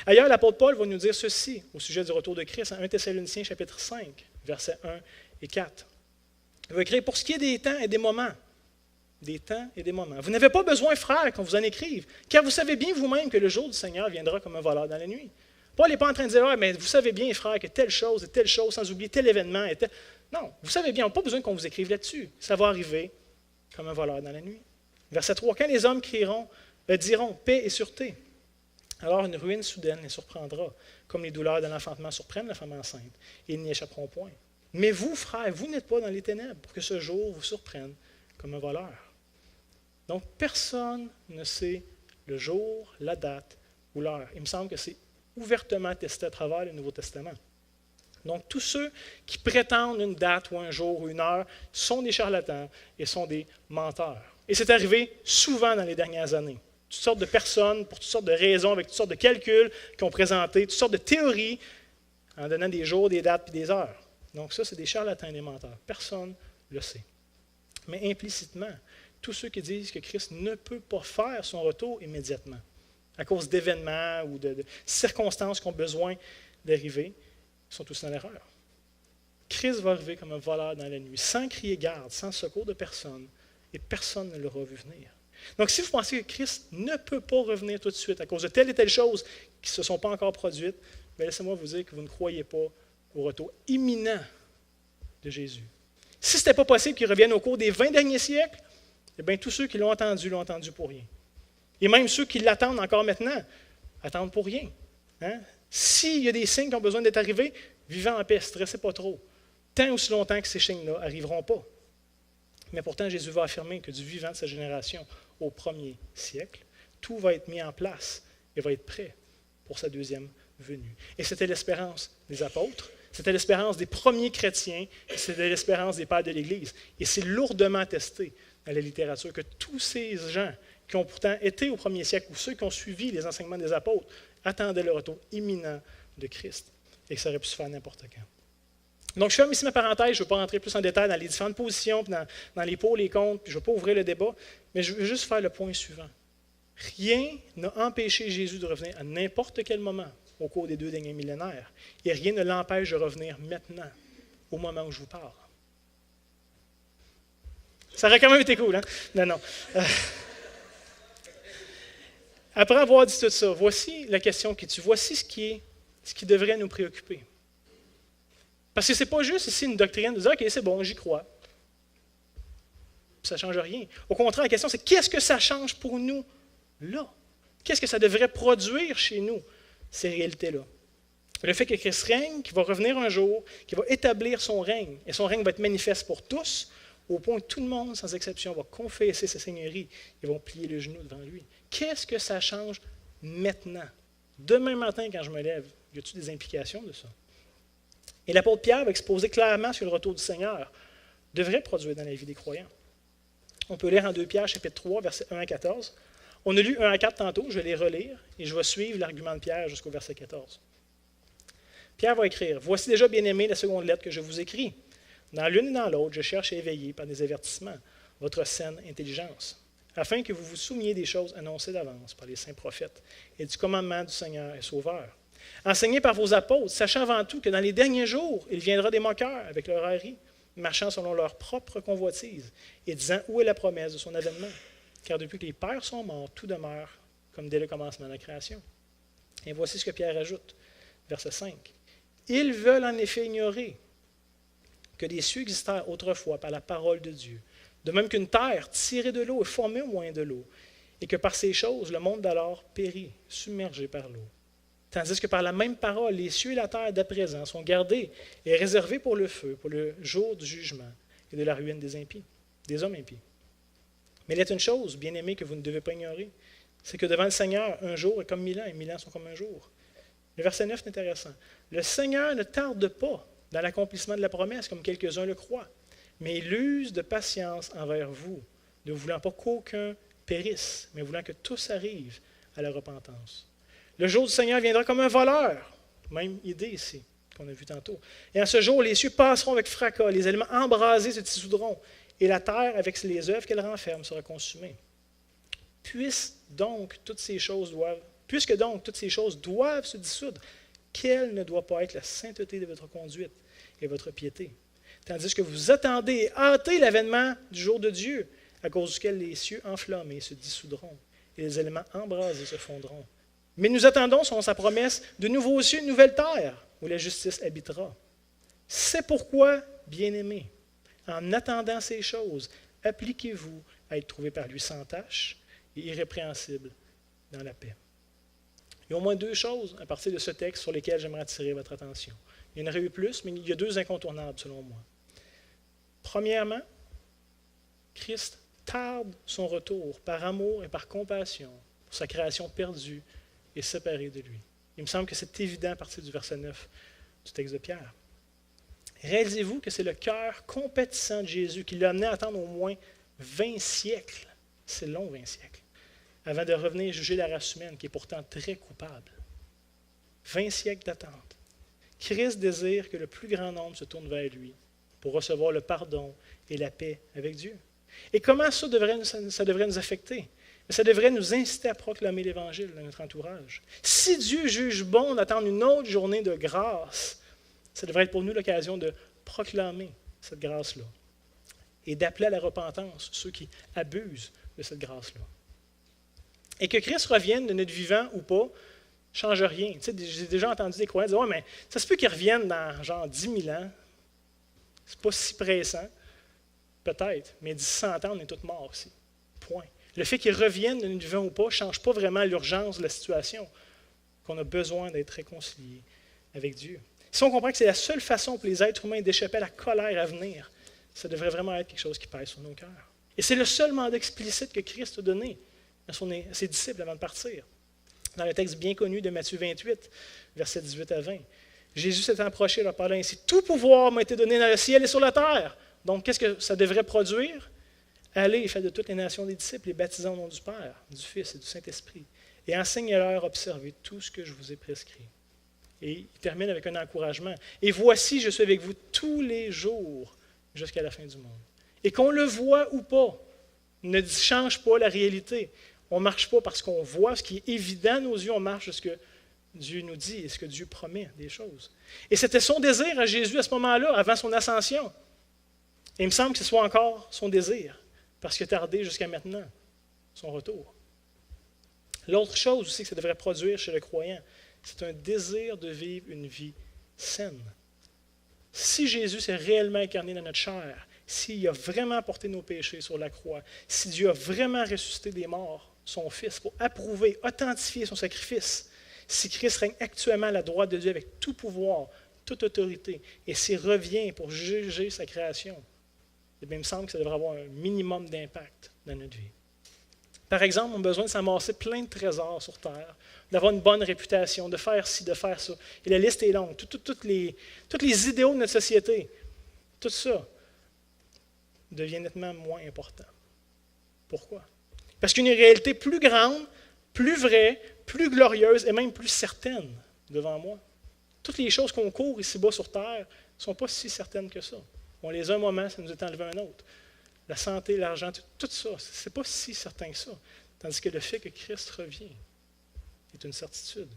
Ailleurs, l'apôtre Paul va nous dire ceci au sujet du retour de Christ en 1 Thessaloniciens chapitre 5, versets 1 et 4. Il va écrire, pour ce qui est des temps et des moments, vous n'avez pas besoin, frères, qu'on vous en écrive, car vous savez bien vous-même que le jour du Seigneur viendra comme un voleur dans la nuit. Paul n'est pas en train de dire, mais vous savez bien, frères, que telle chose et telle chose, sans oublier tel événement. Non, vous savez bien, on n'a pas besoin qu'on vous écrive là-dessus. Ça va arriver comme un voleur dans la nuit. Verset 3, quand les hommes diront paix et sûreté, alors une ruine soudaine les surprendra, comme les douleurs de l'enfantement surprennent la femme enceinte, et ils n'y échapperont point. Mais vous, frères, vous n'êtes pas dans les ténèbres pour que ce jour vous surprenne comme un voleur. Donc, personne ne sait le jour, la date ou l'heure. Il me semble que c'est ouvertement testé à travers le Nouveau Testament. Donc, tous ceux qui prétendent une date ou un jour ou une heure sont des charlatans et sont des menteurs. Et c'est arrivé souvent dans les dernières années. Toutes sortes de personnes, pour toutes sortes de raisons, avec toutes sortes de calculs qui ont présenté, toutes sortes de théories en donnant des jours, des dates et des heures. Donc ça, c'est des charlatans et des menteurs. Personne ne le sait. Mais implicitement, tous ceux qui disent que Christ ne peut pas faire son retour immédiatement, à cause d'événements ou de circonstances qui ont besoin d'arriver, sont tous dans l'erreur. Christ va arriver comme un voleur dans la nuit, sans crier garde, sans secours de personne, et personne ne l'aura vu venir. Donc, si vous pensez que Christ ne peut pas revenir tout de suite à cause de telle et telle chose qui ne se sont pas encore produites, bien, laissez-moi vous dire que vous ne croyez pas au retour imminent de Jésus. Si ce n'était pas possible qu'il revienne au cours des 20 derniers siècles, eh bien, tous ceux qui l'ont entendu pour rien. Et même ceux qui l'attendent encore maintenant, attendent pour rien. Hein? S'il y a des signes qui ont besoin d'être arrivés, vivez en paix, ne stressez pas trop. Tant aussi longtemps que ces signes-là n'arriveront pas. Mais pourtant, Jésus va affirmer que du vivant de sa génération au premier siècle, tout va être mis en place et va être prêt pour sa deuxième venue. Et c'était l'espérance des apôtres, c'était l'espérance des premiers chrétiens, c'était l'espérance des pères de l'Église. Et c'est lourdement attesté dans la littérature que tous ces gens qui ont pourtant été au premier siècle, ou ceux qui ont suivi les enseignements des apôtres, attendaient le retour imminent de Christ et que ça aurait pu se faire n'importe quand. Donc, je ferme ici ma parenthèse, je ne vais pas rentrer plus en détail dans les différentes positions, puis dans les pour, les contre, puis je ne vais pas ouvrir le débat, mais je veux juste faire le point suivant. Rien n'a empêché Jésus de revenir à n'importe quel moment au cours des 2 derniers millénaires, et rien ne l'empêche de revenir maintenant, au moment où je vous parle. Ça aurait quand même été cool, hein? Non. Après avoir dit tout ça, voici la question qui tue. Voici ce qui devrait nous préoccuper. Parce que ce n'est pas juste ici une doctrine de dire « OK, c'est bon, j'y crois ». Ça ne change rien. Au contraire, la question, c'est qu'est-ce que ça change pour nous là? Qu'est-ce que ça devrait produire chez nous, ces réalités-là? Le fait que Christ règne, qu'il va revenir un jour, qu'il va établir son règne, et son règne va être manifeste pour tous, au point que tout le monde, sans exception, va confesser sa seigneurie et vont plier le genou devant lui. Qu'est-ce que ça change maintenant? Demain matin, quand je me lève, y a-t-il des implications de ça? Et l'apôtre Pierre va exposer clairement ce que le retour du Seigneur devrait produire dans la vie des croyants. On peut lire en 2 Pierre, chapitre 3, versets 1 à 14. On a lu 1 à 4 tantôt, je vais les relire, et je vais suivre l'argument de Pierre jusqu'au verset 14. Pierre va écrire « Voici déjà, bien-aimés, la seconde lettre que je vous écris. Dans l'une et dans l'autre, je cherche à éveiller par des avertissements votre saine intelligence, afin que vous vous souveniez des choses annoncées d'avance par les saints prophètes et du commandement du Seigneur et Sauveur. Enseignés par vos apôtres, sachant avant tout que dans les derniers jours, il viendra des moqueurs avec leur raillerie, marchant selon leur propre convoitise et disant où est la promesse de son avènement. Car depuis que les pères sont morts, tout demeure comme dès le commencement de la création. Et voici ce que Pierre ajoute, verset 5. Ils veulent en effet ignorer que les cieux existèrent autrefois par la parole de Dieu, de même qu'une terre tirée de l'eau est formée au moyen de l'eau, et que par ces choses, le monde d'alors périt, submergé par l'eau. Tandis que par la même parole, les cieux et la terre d'à présent sont gardés et réservés pour le feu, pour le jour du jugement et de la ruine des impies, des hommes impies. Mais il y a une chose, bien-aimés, que vous ne devez pas ignorer, c'est que devant le Seigneur, un jour est comme 1000 ans, et 1000 ans sont comme un jour. Le verset 9 est intéressant. Le Seigneur ne tarde pas dans l'accomplissement de la promesse, comme quelques-uns le croient, mais il use de patience envers vous, ne voulant pas qu'aucun périsse, mais voulant que tous arrivent à la repentance. Le jour du Seigneur viendra comme un voleur, même idée ici, qu'on a vu tantôt. Et en ce jour, les cieux passeront avec fracas, les éléments embrasés se dissoudront, et la terre, avec les œuvres qu'elle renferme, sera consumée. Puisque donc toutes ces choses doivent se dissoudre, quelle ne doit pas être la sainteté de votre conduite et votre piété? Tandis que vous attendez et hâtez l'avènement du jour de Dieu, à cause duquel les cieux enflammés se dissoudront et les éléments embrasés se fondront. Mais nous attendons, selon sa promesse, de nouveaux cieux, une nouvelle terre, où la justice habitera. C'est pourquoi, bien-aimés, en attendant ces choses, appliquez-vous à être trouvés par lui sans tache et irrépréhensibles dans la paix. Il y a au moins 2 choses à partir de ce texte sur lesquelles j'aimerais attirer votre attention. Il y en aurait eu plus, mais il y a 2 incontournables selon moi. Premièrement, Christ tarde son retour par amour et par compassion pour sa création perdue et séparée de lui. Il me semble que c'est évident à partir du verset 9 du texte de Pierre. Réalisez-vous que c'est le cœur compatissant de Jésus qui l'a amené à attendre au moins 20 siècles, c'est long 20 siècles, avant de revenir juger la race humaine qui est pourtant très coupable. 20 siècles d'attente. Christ désire que le plus grand nombre se tourne vers lui pour recevoir le pardon et la paix avec Dieu. Et comment ça devrait nous affecter? Ça devrait nous inciter à proclamer l'Évangile dans notre entourage. Si Dieu juge bon d'attendre une autre journée de grâce, ça devrait être pour nous l'occasion de proclamer cette grâce-là et d'appeler à la repentance ceux qui abusent de cette grâce-là. Et que Christ revienne de notre vivant ou pas, ne change rien. Tu sais, j'ai déjà entendu des croyants dire « Ouais, mais ça se peut qu'il revienne dans genre 10 000 ans. C'est pas si pressant. » Peut-être, mais d'ici 100 ans, on est tous morts aussi. Point. Le fait qu'il revienne de notre vivant ou pas ne change pas vraiment l'urgence de la situation, qu'on a besoin d'être réconciliés avec Dieu. Si on comprend que c'est la seule façon pour les êtres humains d'échapper à la colère à venir, ça devrait vraiment être quelque chose qui pèse sur nos cœurs. Et c'est le seul mandat explicite que Christ a donné à ses disciples avant de partir. Dans le texte bien connu de Matthieu 28, versets 18 à 20. Jésus s'est approché et leur parlait ainsi. « Tout pouvoir m'a été donné dans le ciel et sur la terre. » Donc, qu'est-ce que ça devrait produire? Allez et faites de toutes les nations des disciples, les baptisant au nom du Père, du Fils et du Saint-Esprit, et enseignez-leur à observer tout ce que je vous ai prescrit. Et il termine avec un encouragement. Et voici, je suis avec vous tous les jours jusqu'à la fin du monde. Et qu'on le voit ou pas, ne change pas la réalité. On ne marche pas parce qu'on voit ce qui est évident à nos yeux, on marche de ce que Dieu nous dit et ce que Dieu promet des choses. Et c'était son désir à Jésus à ce moment-là, avant son ascension. Et il me semble que ce soit encore son désir, parce qu'il a tardé jusqu'à maintenant, son retour. L'autre chose aussi que ça devrait produire chez le croyant, c'est un désir de vivre une vie saine. Si Jésus s'est réellement incarné dans notre chair, s'il a vraiment porté nos péchés sur la croix, si Dieu a vraiment ressuscité des morts son Fils pour approuver, authentifier son sacrifice, si Christ règne actuellement à la droite de Dieu avec tout pouvoir, toute autorité, et s'il revient pour juger sa création, eh bien, il me semble que ça devrait avoir un minimum d'impact dans notre vie. Par exemple, on a besoin de s'amasser plein de trésors sur terre, d'avoir une bonne réputation, de faire ci, de faire ça. Et la liste est longue. Toutes les idéaux de notre société, tout ça devient nettement moins important. Pourquoi? Parce qu'il y a une réalité plus grande, plus vraie, plus glorieuse et même plus certaine devant moi. Toutes les choses qu'on court ici-bas sur terre ne sont pas si certaines que ça. On les a un moment, ça nous est enlevé un autre. La santé, l'argent, tout ça, ce n'est pas si certain que ça. Tandis que le fait que Christ revient est une certitude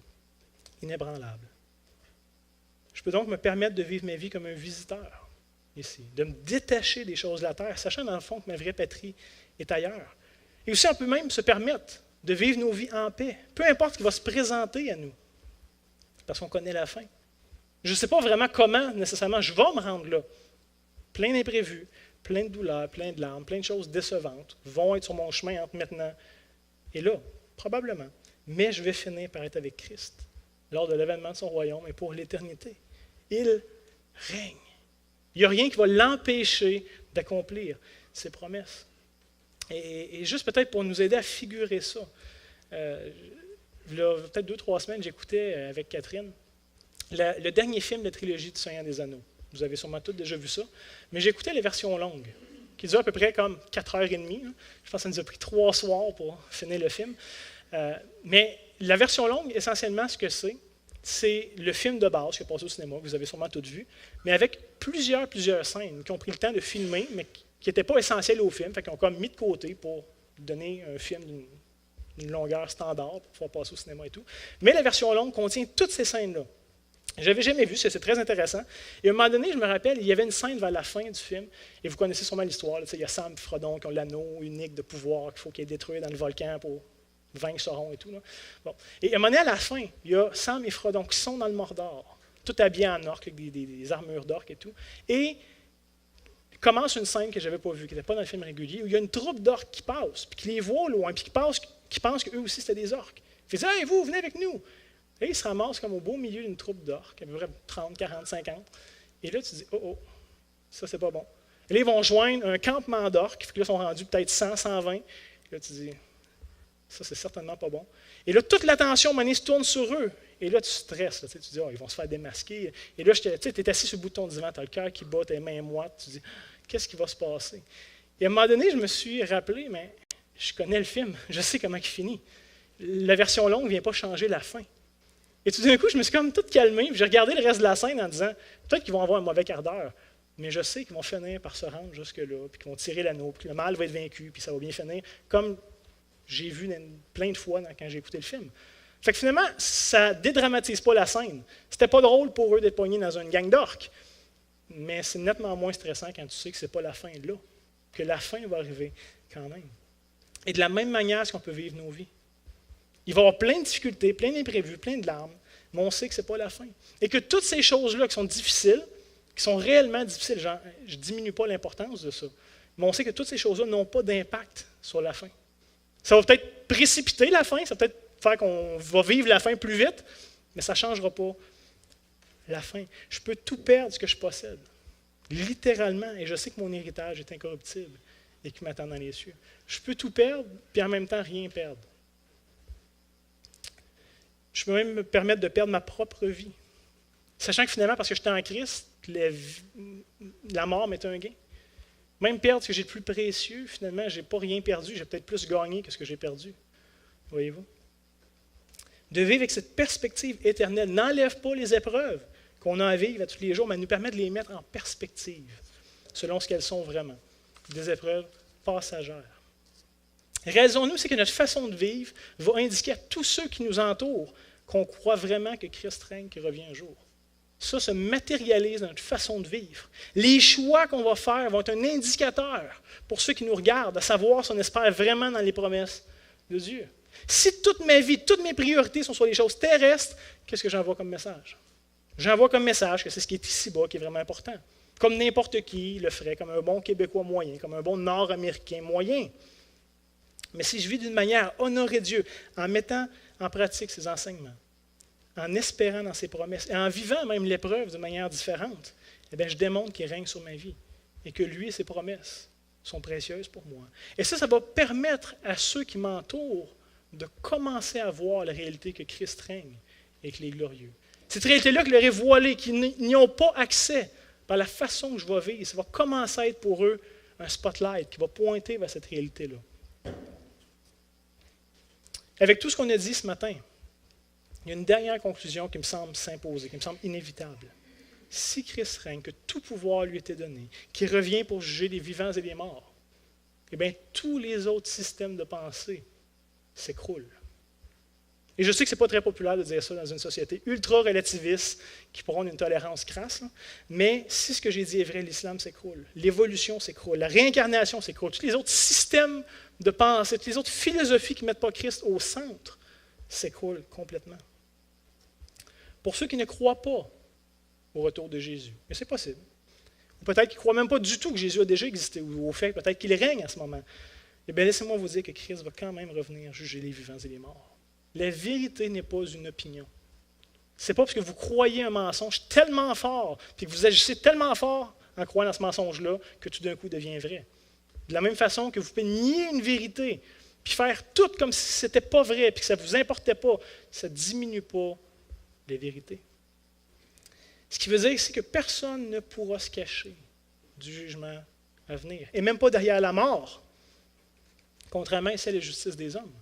inébranlable. Je peux donc me permettre de vivre ma vie comme un visiteur ici, de me détacher des choses de la terre, sachant dans le fond que ma vraie patrie est ailleurs. Et aussi, on peut même se permettre de vivre nos vies en paix, peu importe ce qui va se présenter à nous, parce qu'on connaît la fin. Je ne sais pas vraiment comment, nécessairement, je vais me rendre là. Plein d'imprévus, plein de douleurs, plein de larmes, plein de choses décevantes vont être sur mon chemin entre maintenant et là, probablement. Mais je vais finir par être avec Christ lors de l'avènement de son royaume et pour l'éternité. Il règne. Il n'y a rien qui va l'empêcher d'accomplir ses promesses. Et juste peut-être pour nous aider à figurer ça, peut-être 2-3 semaines, j'écoutais avec Catherine le dernier film de la trilogie du Seigneur des Anneaux. Vous avez sûrement tous déjà vu ça. Mais j'écoutais les versions longues, qui durent à peu près comme 4h30. Je pense que ça nous a pris 3 soirs pour finir le film. Mais la version longue, essentiellement, ce que c'est le film de base qui est passé au cinéma, que vous avez sûrement tous vu, mais avec plusieurs scènes qui ont pris le temps de filmer, mais qui n'étaient pas essentielles au film, fait qu'ils ont comme mis de côté pour donner un film d'une longueur standard pour pouvoir passer au cinéma et tout. Mais la version longue contient toutes ces scènes-là. Je n'avais jamais vu, c'est très intéressant. Et à un moment donné, je me rappelle, il y avait une scène vers la fin du film, et vous connaissez sûrement l'histoire, il y a Sam et Frodon qui ont l'anneau unique de pouvoir qu'il faut qu'ils détruisent dans le volcan pour vaincre Sauron et tout. Là. Bon. Et à un moment donné, à la fin, il y a Sam et Frodon qui sont dans le Mordor, tout habillés en orque, avec des armures d'orques et tout. Et commence une scène que je n'avais pas vue, qui n'était pas dans le film régulier, où il y a une troupe d'orques qui passe, puis qui les voit au loin, puis qui pensent qu'eux aussi c'était des orques. Ils disent « Hey, vous, venez avec nous! » Et ils se ramassent comme au beau milieu d'une troupe d'orques, à peu près 30, 40, 50. Et là, tu dis « Oh, ça c'est pas bon. » Et là, ils vont joindre un campement d'orques, puis là, ils sont rendus peut-être 100, 120. Et là, tu dis, ça, c'est certainement pas bon. Et là, toute l'attention, Mané, se tourne sur eux. Et là, tu stresses. Là, tu dis, oh, ils vont se faire démasquer. Et là, tu es assis sur le bout de ton divan, tu as le cœur qui bat, tes mains moites. Tu dis, qu'est-ce qui va se passer? Et à un moment donné, je me suis rappelé, mais je connais le film, je sais comment il finit. La version longue ne vient pas changer la fin. Et tout d'un coup, je me suis comme tout calmé, puis j'ai regardé le reste de la scène en disant, peut-être qu'ils vont avoir un mauvais quart d'heure, mais je sais qu'ils vont finir par se rendre jusque-là, puis qu'ils vont tirer l'anneau, puis que le mal va être vaincu, puis ça va bien finir, comme j'ai vu plein de fois quand j'ai écouté le film. Fait que finalement, ça ne dédramatise pas la scène. C'était pas drôle pour eux d'être poignés dans une gang d'orques, mais c'est nettement moins stressant quand tu sais que ce n'est pas la fin là, que la fin va arriver quand même. Et de la même manière, est-ce qu'on peut vivre nos vies? Il va y avoir plein de difficultés, plein d'imprévus, plein de larmes, mais on sait que ce n'est pas la fin. Et que toutes ces choses-là qui sont difficiles, qui sont réellement difficiles, je ne diminue pas l'importance de ça, mais on sait que toutes ces choses-là n'ont pas d'impact sur la fin. Ça va peut-être précipiter la fin, ça va peut-être faire qu'on va vivre la fin plus vite, mais ça ne changera pas la fin. Je peux tout perdre ce que je possède, littéralement, et je sais que mon héritage est incorruptible et qui m'attend dans les cieux. Je peux tout perdre, puis en même temps rien perdre. Je peux même me permettre de perdre ma propre vie, sachant que finalement, parce que j'étais en Christ, la mort m'est un gain. Même perdre ce que j'ai de plus précieux, finalement, je n'ai pas rien perdu, j'ai peut-être plus gagné que ce que j'ai perdu. Voyez-vous? De vivre avec cette perspective éternelle n'enlève pas les épreuves qu'on a à vivre à tous les jours, mais nous permet de les mettre en perspective, selon ce qu'elles sont vraiment. Des épreuves passagères. Réalisons-nous, c'est que notre façon de vivre va indiquer à tous ceux qui nous entourent qu'on croit vraiment que Christ règne, qu'il revient un jour. Ça se matérialise dans notre façon de vivre. Les choix qu'on va faire vont être un indicateur pour ceux qui nous regardent, à savoir si on espère vraiment dans les promesses de Dieu. Si toute ma vie, toutes mes priorités sont sur les choses terrestres, qu'est-ce que j'envoie comme message? J'envoie comme message que c'est ce qui est ici-bas qui est vraiment important. Comme n'importe qui le ferait, comme un bon Québécois moyen, comme un bon Nord-Américain moyen. Mais si je vis d'une manière à honorer Dieu, en mettant en pratique ses enseignements, en espérant dans ses promesses, et en vivant même l'épreuve de manière différente, eh bien, je démontre qu'il règne sur ma vie et que lui et ses promesses sont précieuses pour moi. Et ça va permettre à ceux qui m'entourent de commencer à voir la réalité que Christ règne et qu'il est glorieux. Cette réalité-là qui leur est voilée, qui n'y ont pas accès par la façon que je vais vivre, ça va commencer à être pour eux un spotlight qui va pointer vers cette réalité-là. Avec tout ce qu'on a dit ce matin, il y a une dernière conclusion qui me semble s'imposer, qui me semble inévitable. Si Christ règne, que tout pouvoir lui était donné, qu'il revient pour juger les vivants et les morts, eh bien, tous les autres systèmes de pensée s'écroulent. Et je sais que ce n'est pas très populaire de dire ça dans une société ultra-relativiste qui prône une tolérance crasse, mais si ce que j'ai dit est vrai, l'islam s'écroule, l'évolution s'écroule, la réincarnation s'écroule, tous les autres systèmes de pensée, toutes les autres philosophies qui ne mettent pas Christ au centre s'écroulent complètement. Pour ceux qui ne croient pas au retour de Jésus, mais c'est possible, ou peut-être qu'ils ne croient même pas du tout que Jésus a déjà existé, ou au fait peut-être qu'il règne à ce moment, eh bien laissez-moi vous dire que Christ va quand même revenir juger les vivants et les morts. La vérité n'est pas une opinion. Ce n'est pas parce que vous croyez un mensonge tellement fort, puis que vous agissez tellement fort en croyant dans ce mensonge-là, que tout d'un coup devient vrai. De la même façon que vous pouvez nier une vérité, puis faire tout comme si ce n'était pas vrai, puis que ça ne vous importait pas, ça ne diminue pas les vérités. Ce qui veut dire, c'est que personne ne pourra se cacher du jugement à venir, et même pas derrière la mort, contrairement à celle de la justice des hommes.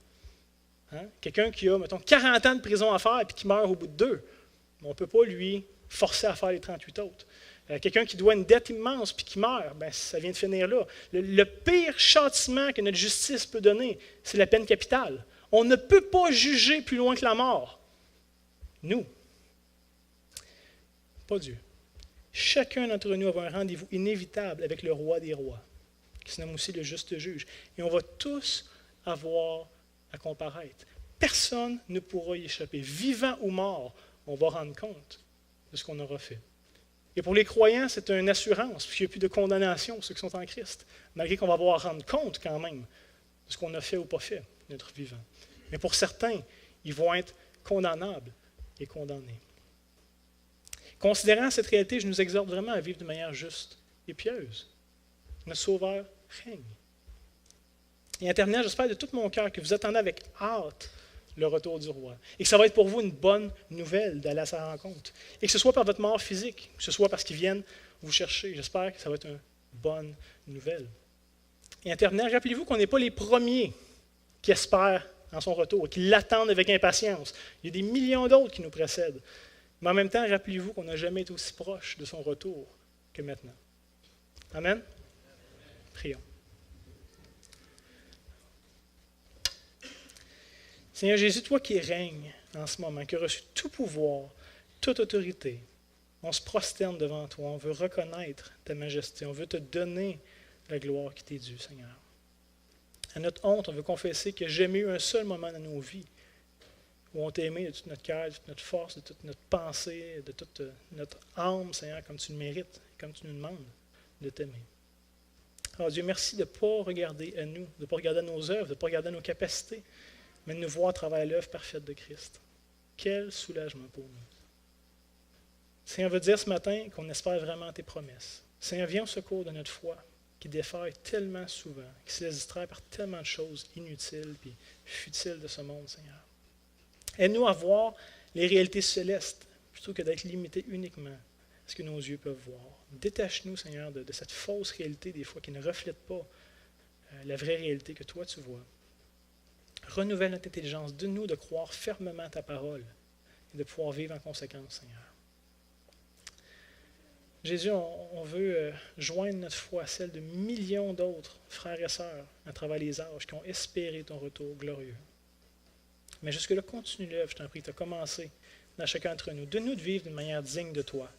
Hein? Quelqu'un qui a, mettons, 40 ans de prison à faire et qui meurt au bout de 2, on ne peut pas lui forcer à faire les 38 autres. Quelqu'un qui doit une dette immense puis qui meurt, ben, ça vient de finir là. Le pire châtiment que notre justice peut donner, c'est la peine capitale. On ne peut pas juger plus loin que la mort. Nous. Pas Dieu. Chacun d'entre nous a un rendez-vous inévitable avec le roi des rois, qui se nomme aussi le juste juge. Et on va tous avoir à comparaître. Personne ne pourra y échapper. Vivant ou mort, on va rendre compte de ce qu'on aura fait. Et pour les croyants, c'est une assurance, puisqu'il n'y a plus de condamnation pour ceux qui sont en Christ, malgré qu'on va avoir à rendre compte quand même de ce qu'on a fait ou pas fait, notre vivant. Mais pour certains, ils vont être condamnables et condamnés. Considérant cette réalité, je nous exhorte vraiment à vivre de manière juste et pieuse. notre Sauveur règne. Et en terminant, j'espère de tout mon cœur que vous attendez avec hâte le retour du roi. Et que ça va être pour vous une bonne nouvelle d'aller à sa rencontre. Et que ce soit par votre mort physique, que ce soit parce qu'ils viennent vous chercher. J'espère que ça va être une bonne nouvelle. Et en terminant, rappelez-vous qu'on n'est pas les premiers qui espèrent en son retour, qui l'attendent avec impatience. Il y a des millions d'autres qui nous précèdent. Mais en même temps, rappelez-vous qu'on n'a jamais été aussi proche de son retour que maintenant. Amen? Prions. Seigneur Jésus, toi qui règnes en ce moment, qui as reçu tout pouvoir, toute autorité, on se prosterne devant toi, on veut reconnaître ta majesté, on veut te donner la gloire qui t'est due, Seigneur. À notre honte, on veut confesser qu'il n'y a jamais eu un seul moment dans nos vies où on t'a aimé de tout notre cœur, de toute notre force, de toute notre pensée, de toute notre âme, Seigneur, comme tu le mérites, comme tu nous demandes de t'aimer. Alors Dieu, merci de ne pas regarder à nous, de ne pas regarder à nos œuvres, de ne pas regarder à nos capacités, mais de nous voir à travers l'œuvre parfaite de Christ. Quel soulagement pour nous. Seigneur, veut dire ce matin qu'on espère vraiment tes promesses. Seigneur, viens au secours de notre foi, qui défaille tellement souvent, qui se laisse distraire par tellement de choses inutiles et futiles de ce monde, Seigneur. Aide-nous à voir les réalités célestes, plutôt que d'être limités uniquement à ce que nos yeux peuvent voir. Détache-nous, Seigneur, de cette fausse réalité des fois qui ne reflète pas la vraie réalité que toi tu vois. Renouvelle notre intelligence. Donne-nous de croire fermement ta parole et de pouvoir vivre en conséquence, Seigneur. Jésus, on veut joindre notre foi à celle de millions d'autres frères et sœurs à travers les âges qui ont espéré ton retour glorieux. Mais jusque-là, continue l'œuvre, je t'en prie, tu as commencé dans chacun d'entre nous. Donne-nous de vivre d'une manière digne de toi.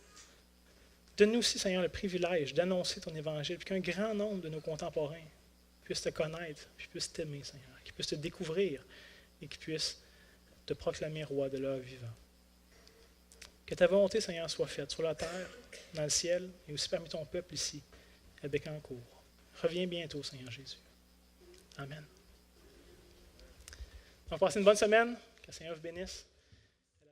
Donne-nous aussi, Seigneur, le privilège d'annoncer ton évangile, puis qu'un grand nombre de nos contemporains puissent te connaître, puis puissent t'aimer, Seigneur, qu'ils puissent te découvrir et qu'ils puissent te proclamer roi de leur vivant. Que ta volonté, Seigneur, soit faite sur la terre, dans le ciel, et aussi parmi ton peuple ici, à Bécancour. Reviens bientôt, Seigneur Jésus. Amen. On va passer une bonne semaine. Que le Seigneur vous bénisse.